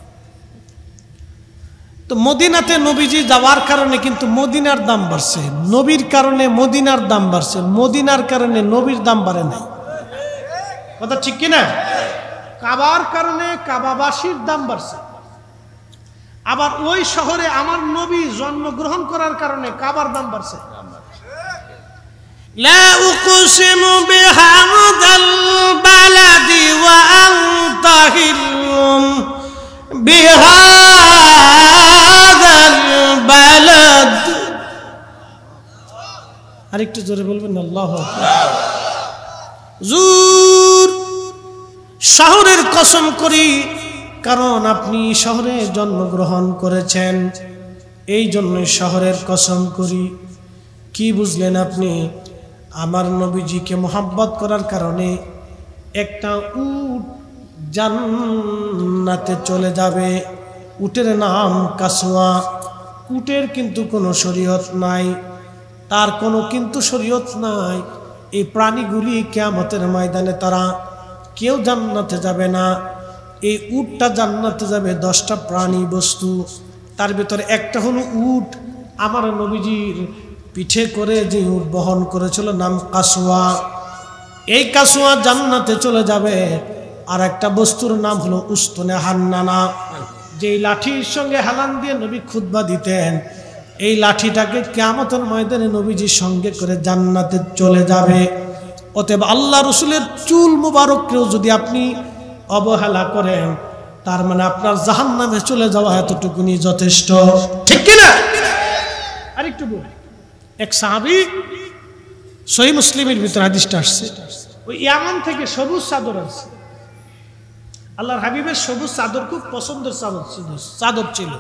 তো মদিনাতে নবীজি যাওয়ার কারণে কিন্তু মদিনার দাম বাড়ছে, নবীর কারণে মদিনার দাম বাড়ছে, মদিনার কারণে নবীর দাম বাড়ে নাই। কথা ঠিক কিনা? কাবার কারণে কাবাবাসীর দাম বাড়ছে, আবার ওই শহরে আমার নবী জন্মগ্রহণ করার কারণে কাবার দাম বাড়ছে। লা উকসিমু বিহাযাল বালাদি ওয়া আনতা হিল্লুম বিহাযাল বালাদ। আরেকটু জোরে বলবেন আল্লাহু আকবার। জুর, শহরের কসম করি, কারণ আপনি শহরে জন্মগ্রহণ করেছেন, এই জন্যই শহরের কসম করি। কি বুঝলেন আপনি? আমার নবীজিকে মোহাব্বত করার কারণে একটা উট জান্নাতে চলে যাবে। উটের নাম কাসওয়া। উটের কিন্তু কোনো শরীয়ত নাই, তার কোনো কিন্তু শরীয়ত নাই। এই প্রাণীগুলি কিয়ামতের ময়দানে তারা কেউ জান্নাতে যাবে না। এই উটটা জান্নাতে যাবে 10টা প্রাণী বস্তু, তার ভিতরে একটা হলো উট। আমার নবীজির পিঠে করে যে উট বহন করেছিল নাম কাসওয়া, এই কাসওয়া জান্নাতে চলে যাবে। আর একটা বস্তুর নাম হলো উস্তুনে হান্নানা, যেই লাঠির সঙ্গে হালান দিয়ে নবী খুতবা দিতেন, এই লাঠিটাকে কিয়ামতের ময়দানে নবীজির সঙ্গে করে জান্নাতে চলে যাবে। অতএব আল্লাহ রসুলের চুল মুবারককেও যদি আপনি অবহেলা করেন, তার মানে আপনার জাহান্নামে চলে যাওয়া এতটুকুনি যথেষ্ট, ঠিক কিনা? আরেকটু বল, এক সাহাবী, সহিহ মুসলিমের ভিতরে হাদিসটা আসছে, ওই ইয়ামান থেকে সবুজ চাদর আছে। আল্লাহর হাবিবের সবুজ চাদর খুব পছন্দের চাদর ছিল।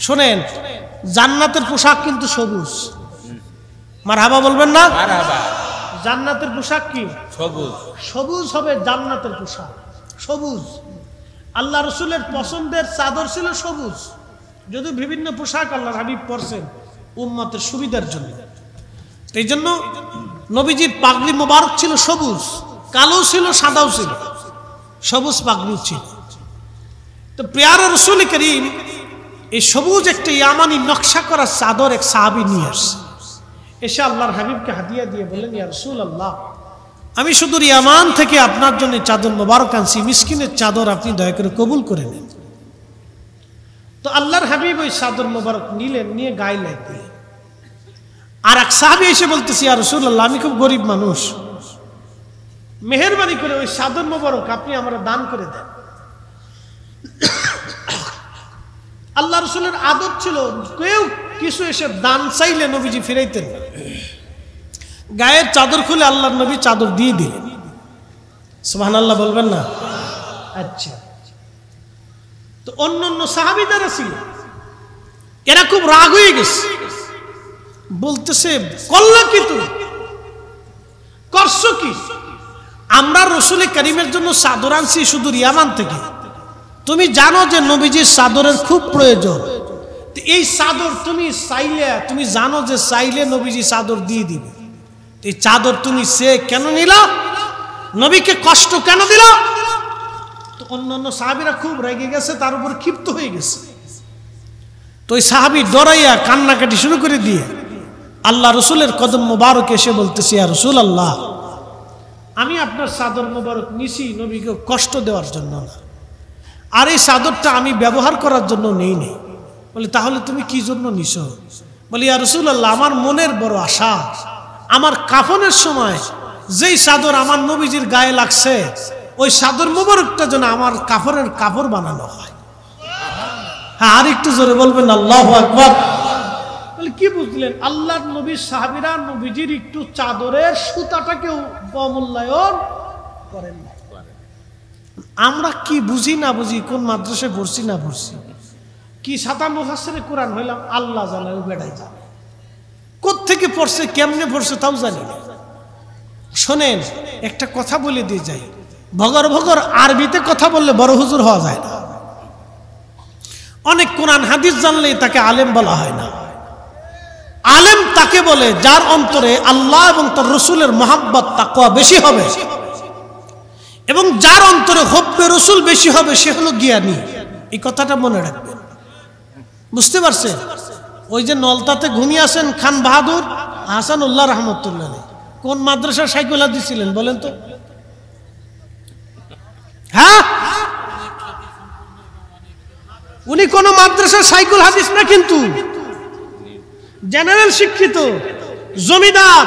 শোনেন, জান্নাতের পোশাক কিন্তু সবুজ। মারহাবা বলবেন না? জান্নাতের পোশাক কি? সবুজ। সবুজ হবে জান্নাতের পোশাক, সবুজ। আল্লাহ রসুলের পছন্দের চাদর ছিল সবুজ। যদি বিভিন্ন পোশাক আল্লাহর হাবিব পরছেন উম্মতের সুবিধার জন্য, এই জন্য নবীজির পাগড়ি মোবারক ছিল সবুজ, কালো ছিল, সাদাও ছিল, সবুজ পাগড়ি ছিল। তো প্রিয় রাসূল করিম এই সবুজ একটা ইয়ামানি নকশা করা চাদর এক সাহাবী নিয়ে আসছে। এসে আল্লাহর হাবিবকে হাদিয়া দিয়ে বললেন, ইয়া রাসূলুল্লাহ, আমি শুধু ইয়ামান থেকে আপনার জন্য চাদর মোবারক আনছি, মিসকিনের চাদর আপনি দয়া করে কবুল করে নেন। তো আল্লাহর হাবিব ওই চাদর মোবারক নিলেন, নিয়ে গায়ে লাগলেন। আর এক সাহাবী এসে বলতেছি, ইয়া রাসূলুল্লাহ, আমি খুব গরিব মানুষ, মেহেরবানি করে ওই চাদর মোবারক আপনি আমরা দান করে দেন। আল্লাহ রসুলের আদত ছিল, কেউ কিছু এসে দান চাইলে নবীজি ফিরাইতেন। গায়ের চাদর খুলে আল্লাহর নবী চাদর দিয়ে দিলেন। সুবহানাল্লাহ বলবেন না? আচ্ছা, তো অন্য অন্য সাহাবী যারা ছিল এরা খুব রাগ হয়ে গেছে, বলতেছে, করলা কি তুমি, করছো কি? আমরা রসুল করিমের জন্য চাদর আনছি শুধু ইয়ামান থেকে, তুমি জানো যে নবীজির চাদরের খুব প্রয়োজন। এই চাদর তুমি চাইলে, তুমি জানো যে চাইলে নবীজি চাদর দিয়ে দিবে, এই চাদর তুমি সে কেন নিলা, নবীকে কষ্ট কেন দিলা? তো অন্যান্য সাহাবীরা খুব রেগে গেছে, তার উপর ক্ষিপ্ত হয়ে গেছে। তো ওই সাহাবী ডরাইয়া কান্নাকাটি শুরু করে দিয়ে আল্লাহ রসুলের কদম মোবারক এসে বলতেছি, ইয়া রাসূলুল্লাহ, আমি আপনার চাদর মোবারক নিছি নবীকে কষ্ট দেওয়ার জন্য না, আর এই চাদরটা আমি ব্যবহার করার জন্য নেই নেই। বলে, তাহলে তুমি কি জন্য নিছো? বলি, ইয়া রাসূলুল্লাহ, আমার মনের বড় আশা, আমার কাফনের সময় যেই চাদর আমার নবীজির গায়ে লাগছে, ওই চাদর মোবারকটা যেন আমার কাফনের কাপড় বানানো হয়। হ্যাঁ, আর একটু জোরে বলবেন আল্লাহু আকবার। বলে, কি বুঝলেন? আল্লাহর নবীর সাহাবীরা নবীজির একটু চাদরের সুতাটাকেও অমূল্যায়ন করেন না। আমরা কি বুঝি না বুঝি, কোন মাদ্রাসায় পড়ছি না পড়ছি, কি সাতা মুফাসসিরে কোরআন হইলাম, আল্লাহ জানে, ও বেড়াই জানে, কোত্থেকে পড়ছে, কেমনে পড়ছে তাও জানি না। শোনেন, একটা কথা বলে দিয়ে যাই, ভগর ভগর আরবিতে কথা বললে বড় হুজুর হওয়া যায় না। অনেক কোরআন হাদিস জানলেই তাকে আলেম বলা হয় না। আলেম তাকে বলে যার অন্তরে আল্লাহ এবং তার রসুলের মহাব্বত তাকওয়া বেশি হবে, এবং যার অন্তরে হব্বে রসুল বেশি হবে সে হলো জ্ঞানী। এই কথাটা মনে রাখবেন, বুঝতে পারছেন? ওই যে নলতাতে ঘুমিয়ে আসেন খান বাহাদুর হাসানুল্লাহ রহমতুল্লাহ, কোন মাদ্রাসার সাইকুল হাদিস ছিলেন বলেন তো? হ্যাঁ, উনি কোন মাদ্রাসার সাইকুল হাদিস না, কিন্তু জেনারেল শিক্ষিত, জমিদার,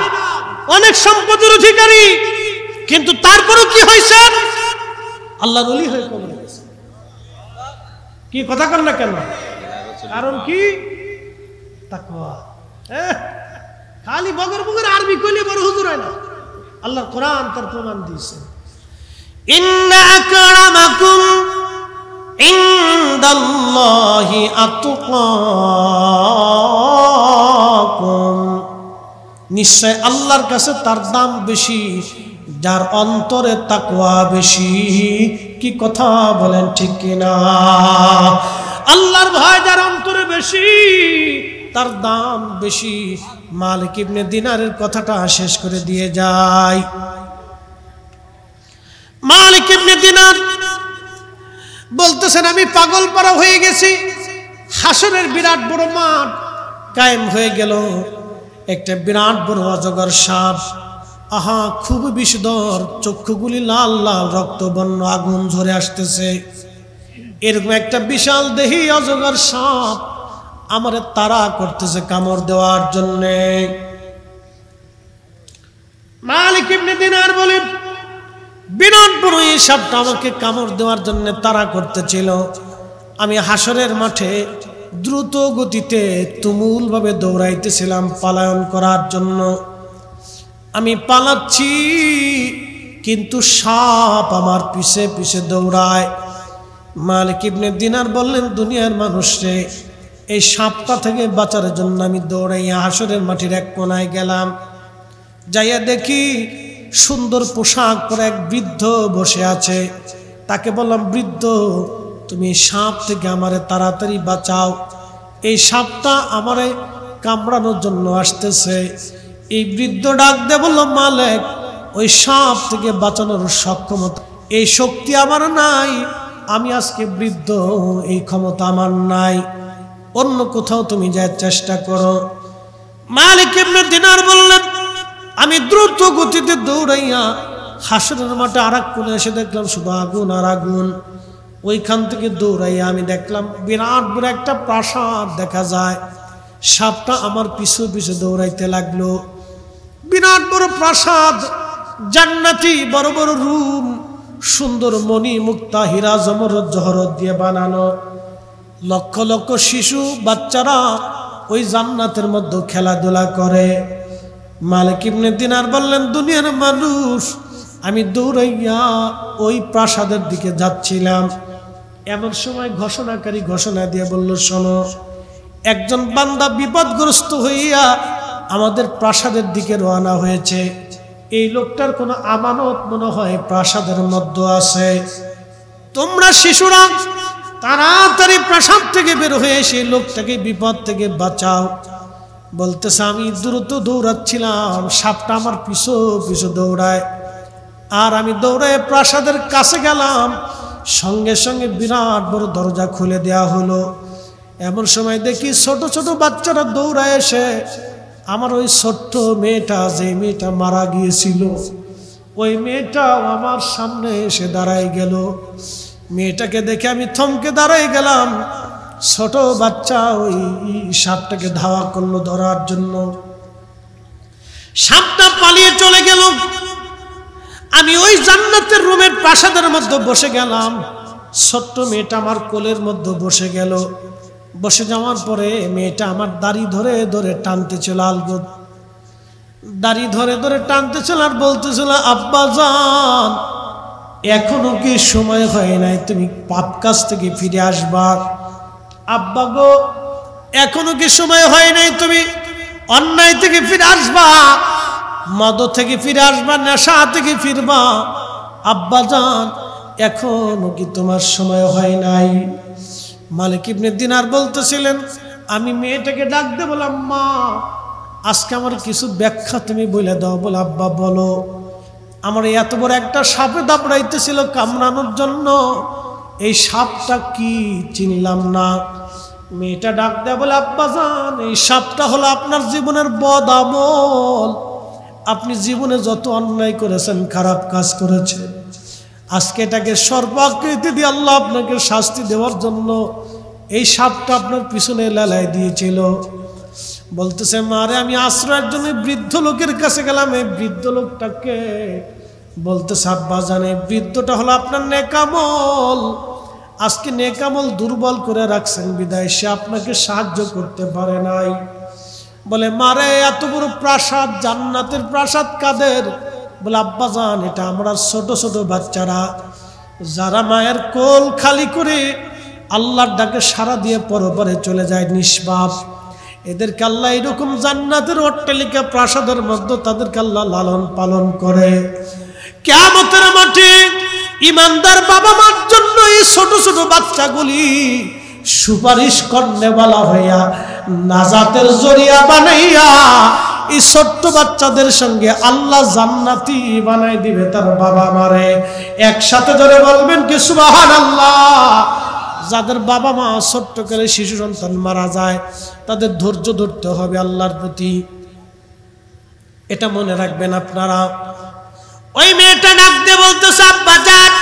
অনেক সম্পদের অধিকারী, কিন্তু তারপরও কি হয়েছে? আল্লাহর ওলি হয়ে কবরে গেছে। কি কথা কর না কেন? কারণ কি? তাকওয়া। খালি বগর বগর আরবি কইলে বড় হুজুর হয় না। আল্লাহর কোরআন তার প্রমাণ দিয়েছে। ইন্না আকরামাকুম ইনদাল্লাহি আতকাকুম, নিশ্চয় আল্লাহর কাছে তার দাম বেশি যার অন্তরে তাকওয়া বেশি। কি কথা বলেন ঠিক কিনা? আল্লাহর ভয় যার অন্তরে বেশি তার দাম বেশি। মালিক ইবনে দিনারের কথাটা শেষ করে দিয়ে যায়। মালিক ইবনে দিনার বলতেছেন, আমি পাগল পারা হয়ে গেছি। হাসরের বিরাট বড় মাঠ কায়েম হয়ে গেল, একটা বিরাট বড় অজগর সাপ, আহা খুব বিষধর, চক্ষুগুলি লাল লাল রক্তবর্ণ, আগুন ঝরে আসতেছে। এরকম একটা বিশাল দেহী অজগর সাপ আমারে তাড়া করতেছে কামড় দেওয়ার জন্য। মালিক ইবনে দিনার বলেন, বিরাট বড় এই সাপটা আমাকে কামড় দেওয়ার জন্য তাড়া করতেছিল। আমি হাসরের মাঠে দ্রুত গতিতে তুমুল ভাবে দৌড়াইতেছিলাম পালায়ন করার জন্য। আমি পালাচ্ছি, কিন্তু সাপ আমার পিছে পিছে দৌড়ায়। মালিক ইবনে দিনার বললেন, দুনিয়ার মানুষরে এই সাপটা থেকে বাঁচার জন্য আমি দৌড়াইয়া হাসরের মাঠের এক কোনায় গেলাম। যাইয়া দেখি সুন্দর পোশাক পরে এক বৃদ্ধ বসে আছে। তাকে বললাম, বৃদ্ধ তুমি সাপ থেকে আমারে তাড়াতাড়ি বাঁচাও, এই সাপটা আমারে কামড়ানোর জন্য আসতেছে। এই বৃদ্ধ ডাক দিয়ে বলল, মালিক ওই সাপ থেকে বাঁচানোর সক্ষমতা, এই শক্তি আমার নাই, আমি আজকে বৃদ্ধ, এই ক্ষমতা আমার নাই, অন্য কোথাও তুমি যাওয়ার চেষ্টা করো। মালিক ইবনে দিনার বললেন, আমি দ্রুত গতিতে দৌড়াইয়া হাসরের মাঠে আর এক কোণে এসে দেখলাম শুধু আগুন আর আগুন। ওইখান থেকে দৌড়াইয়া আমি দেখলাম বিরাট বড় একটা প্রাসাদ দেখা যায়। সাপটা আমার পিছু পিছু দৌড়াইতে লাগলো। বিরাট বড় প্রাসাদ, জান্নাতি বড় বড় রুম, সুন্দর মণি মুক্তা হীরা জমরদ জহরত দিয়ে বানানো। লক্ষ লক্ষ শিশু বাচ্চারা ওই জান্নাতের মধ্যে খেলাধুলা করে। মালিক ইবনে দিনার বললেন, দুনিয়ার মানুষ, আমি দৌড়াইয়া ওই প্রাসাদের দিকে যাচ্ছিলাম, এমন সময় ঘোষণাকারী ঘোষণা দিয়ে বলল, শোনো, একজন বান্দা বিপদগ্রস্ত হইয়া আমাদের প্রাসাদের দিকে রওনা হয়েছে। এই লোকটার কোনো আমানত মনে হয় প্রাসাদের মধ্যে আছে। তোমরা শিশুরা তাড়াতাড়ি প্রাসাদ থেকে বের হয়ে সেই লোকটাকে বিপদ থেকে বাঁচাও। বলতেছে, আমি দ্রুত দৌড়াচ্ছিলাম, সাপটা আমার পিছু পিছু দৌড়ায়, আর আমি দৌড়ায় প্রাসাদের কাছে গেলাম। সঙ্গে সঙ্গে বিরাট বড় দরজা খুলে দেয়া হলো। এমন সময় দেখি ছোট ছোট বাচ্চারা দৌড়ায় এসে আমার ওই ছোট্ট মেয়েটা, যে মেয়েটা মারা গিয়েছিল, ওই মেয়েটাও আমার সামনে এসে দাঁড়ায় গেল। মেয়েটাকে দেখে আমি থমকে দাঁড়ায় গেলাম। ছোট বাচ্চা ওই সাপটাকে ধাওয়া করলো ধরার জন্য। সাপটা পালিয়ে চলে গেল। আমি ওই জান্নাতের রুমের প্রাসাদের মধ্যে বসে গেলাম। ছোট্ট মেয়েটা আমার কোলের মধ্যে বসে গেল। বসে যাওয়ার পরে মেয়েটা আমার দাড়ি ধরে ধরে টানতেছিল, আলগোদ দাড়ি ধরে ধরে টানতেছিল আর বলতেছিল, আব্বা জান, এখনো কি সময় হয় নাই, তুমি পাপ কাজ থেকে ফিরে আসবা? আব্বা গো, এখনো কি সময় হয় নাই, তুমি অন্যায় থেকে ফিরে আসবা? মদ থেকে ফিরে আসবা, নেশা থেকে ফিরবা। আব্বাজান এখনো কি তোমার সময় হয় নাই? মালিক ইবনে দিনার বলতেছিলেন, আমি মেয়েটাকে ডাক দিয়ে বললাম, মা আজকে আমার কিছু ব্যাখ্যা তুমি বলে দাও। বলে, আব্বা বলো। আমার এত বড় একটা সাপে দাপড়াইতেছিল কামড়ানোর জন্য, এই সাপটা কি চিনলাম না। মেয়েটা ডাক দেয়া বলে, আব্বাজান এই সাপটা হলো আপনার জীবনের বদ আমল। আপনি জীবনে যত অন্যায় করেছেন, খারাপ কাজ করেছেন, আজকে এটাকে সর্বাকৃতি দিয়ে আল্লাহ আপনাকে শাস্তি দেওয়ার জন্য এই সাপটা আপনার পিছনে লেলায় দিয়েছিল। বলতেছে, মারে আমি আশ্রয়ের জন্য বৃদ্ধ লোকের কাছে গেলাম। এই বৃদ্ধ লোকটাকে বলতেছে, আব্বাজান এই বৃদ্ধটা হলো আপনার নেকামল। আজকে নেকামল দুর্বল করে রাখছেন বিদায় সে আপনাকে সাহায্য করতে পারে নাই। বলে, মারে এত বড় প্রাসাদ, জান্নাতের প্রাসাদ কাদের? বলে, আব্বাজান এটা আমরা ছোট ছোট বাচ্চারা যারা মায়ের কোল খালি করে আল্লাহর ডাকে সাড়া দিয়ে পরপরে চলে যায় নিষ্পাপ, এদেরকে আল্লাহ এরকম জান্নাতের অট্টালিকা প্রাসাদের মধ্যে তাদেরকে আল্লাহ লালন পালন করে। কিয়ামতের মাঠে ইমানদার বাবা মার জন্য এই ছোট ছোট বাচ্চাগুলি সুপারিশ করনেওয়ালা হইয়া নাজাতের জরিয়া বানাইয়া এই ছোট্ট বাচ্চাদের সঙ্গে আল্লাহ জান্নাতি বানাই দিবে তার বাবা মারে। একসাথে ধরে বলবেন কি সুবহানাল্লাহ। যাদের বাবা মা ছোট্ট করে শিশু সন্তান মারা যায়, তাদের ধৈর্য ধরতে হবে আল্লাহর প্রতি, এটা মনে রাখবেন আপনারা। ওই মেয়েটা ডাক দিয়ে বলতেছে, আব্বাজান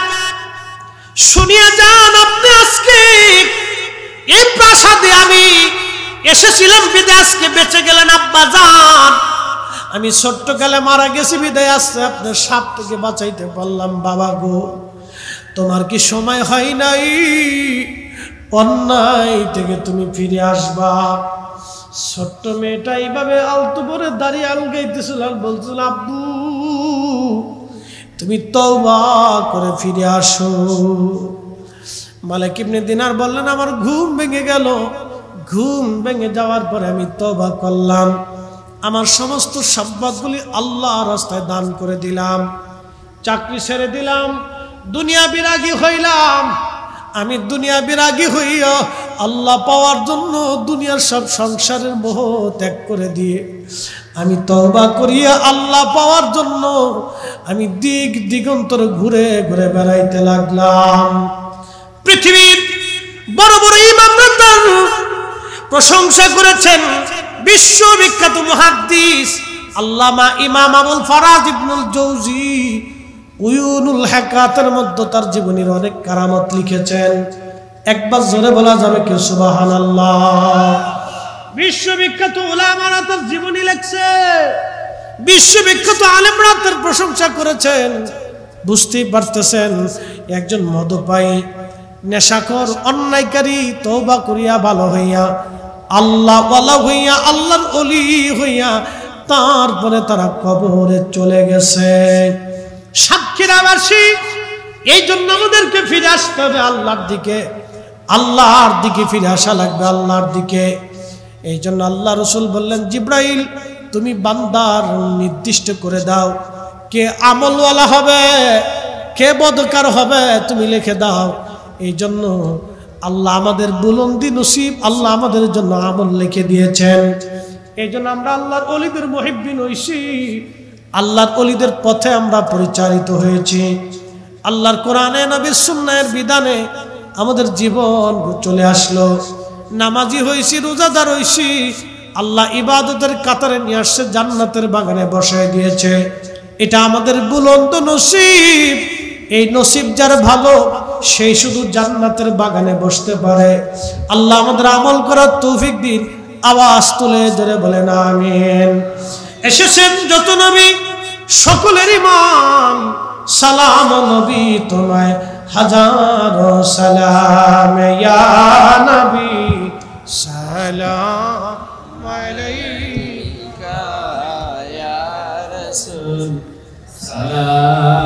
শুনিয়া যান, আপনি আজকে এই প্রাসাদে আমি এসেছিলাম বিদায় আজকে বেঁচে গেলেন। আব্বাজান আমি ছোট্ট কালে মারা গেছি বিদায় আসছে আপনার সাপ থেকে বাঁচাইতে পারলাম। বাবা গো তোমার কি সময় হয় নাই অন্যায় থেকে তুমি ফিরে আসবা? ছোট্ট মেয়েটা এইভাবে আলতো করে দাঁড়িয়ে আলগাইতেছিল আর বলছিল, আব্বু তুমি তওবা করে ফিরে আসো। মালিক ইবনে দিনার বললেন, আমার ঘুম ভেঙে গেল। ঘুম ভেঙে যাওয়ার পরে আমি তওবা করলাম, আমার সমস্ত সম্পদগুলি আল্লাহ রাস্তায় দান করে দিলাম, চাকরি ছেড়ে দিলাম, দুনিয়া বিরাগী হইলাম। আমি দুনিয়া বিরাগী হইয়া আল্লাহ পাওয়ার জন্য দুনিয়ার সব সংসারের মোহ ত্যাগ করে দিয়ে আমি তওবা করিয়া আল্লাহ পাওয়ার জন্য আমি দিক দিগন্তর ঘুরে ঘুরে বেড়াইতে লাগলাম। পৃথিবীর বড় বড় ইমামরা প্রশংসা করেছেন। বিশ্ববিখ্যাত মুহাদ্দিস আল্লামা ইমাম আবুল ফারাজ ইবনুল জৌজি উয়ুনুল হাকাতের মধ্যে তার জীবনের অনেক কারামত লিখেছেন। একবার জোরে বলা যাবে কি সুবহানাল্লাহ। বিশ্ববিখ্যাত উলামারা তার জীবনী লিখছে, বিশ্ববিখ্যাত আলেমরা তার প্রশংসা করেছেন। বুঝতেই পারতেছেন একজন মদপায়ী, নেশাখোর, অন্যায়কারী তওবা করিয়া ভালো হইয়া আল্লাহ ওয়ালা হইয়া আল্লাহর ওলি হইয়া তারপরে তারা কবরে চলে গেছে। সাক্ষীরা বাসী, এই জন্য আমাদেরকে ফিরে আসতে হবে আল্লাহর দিকে, আল্লাহর দিকে ফিরে আসা লাগবে, আল্লাহর দিকে। এই জন্য আল্লাহ রসুল বললেন, জিব্রাইল তুমি বান্দার নির্দিষ্ট করে দাও কে আমলওয়ালা হবে কে বদকার হবে, তুমি লিখে দাও। এই জন্য আল্লাহ আমাদের বুলন্দি নসিব, আল্লাহ আমাদের জন্য আমল লিখে দিয়েছেন। এই জন্য আমরা আল্লাহর ওলিদের মুহিব্বিন হইছি, আল্লাহর ওলিদের পথে আমরা পরিচালিত হয়েছি। আল্লাহর কোরআনে নবীর সুন্নাহের বিধানে আমাদের জীবন চলে আসলো। নামাজি হইছি, রোজাদার হইছি, আল্লাহ ইবাদতের কাতারে নিয়ে আসছে, জান্নাতের বাগানে বসায় দিয়েছে। এটা আমাদের বুলন্দ নসিব। এই নসিব যার ভালো সেই শুধু জান্নাতের বাগানে বসতে পারে। আল্লাহ আমাদের আমল করার তৌফিক দিন। আওয়াজ তুলে ধরে বলেন আমিন। এসেছেন যত নবী সকলের ইমাম, সালাম নবী তোমায় হাজারো সালাম, ইয়া নবী সালাম আলাইকা ইয়া রাসূল সালাম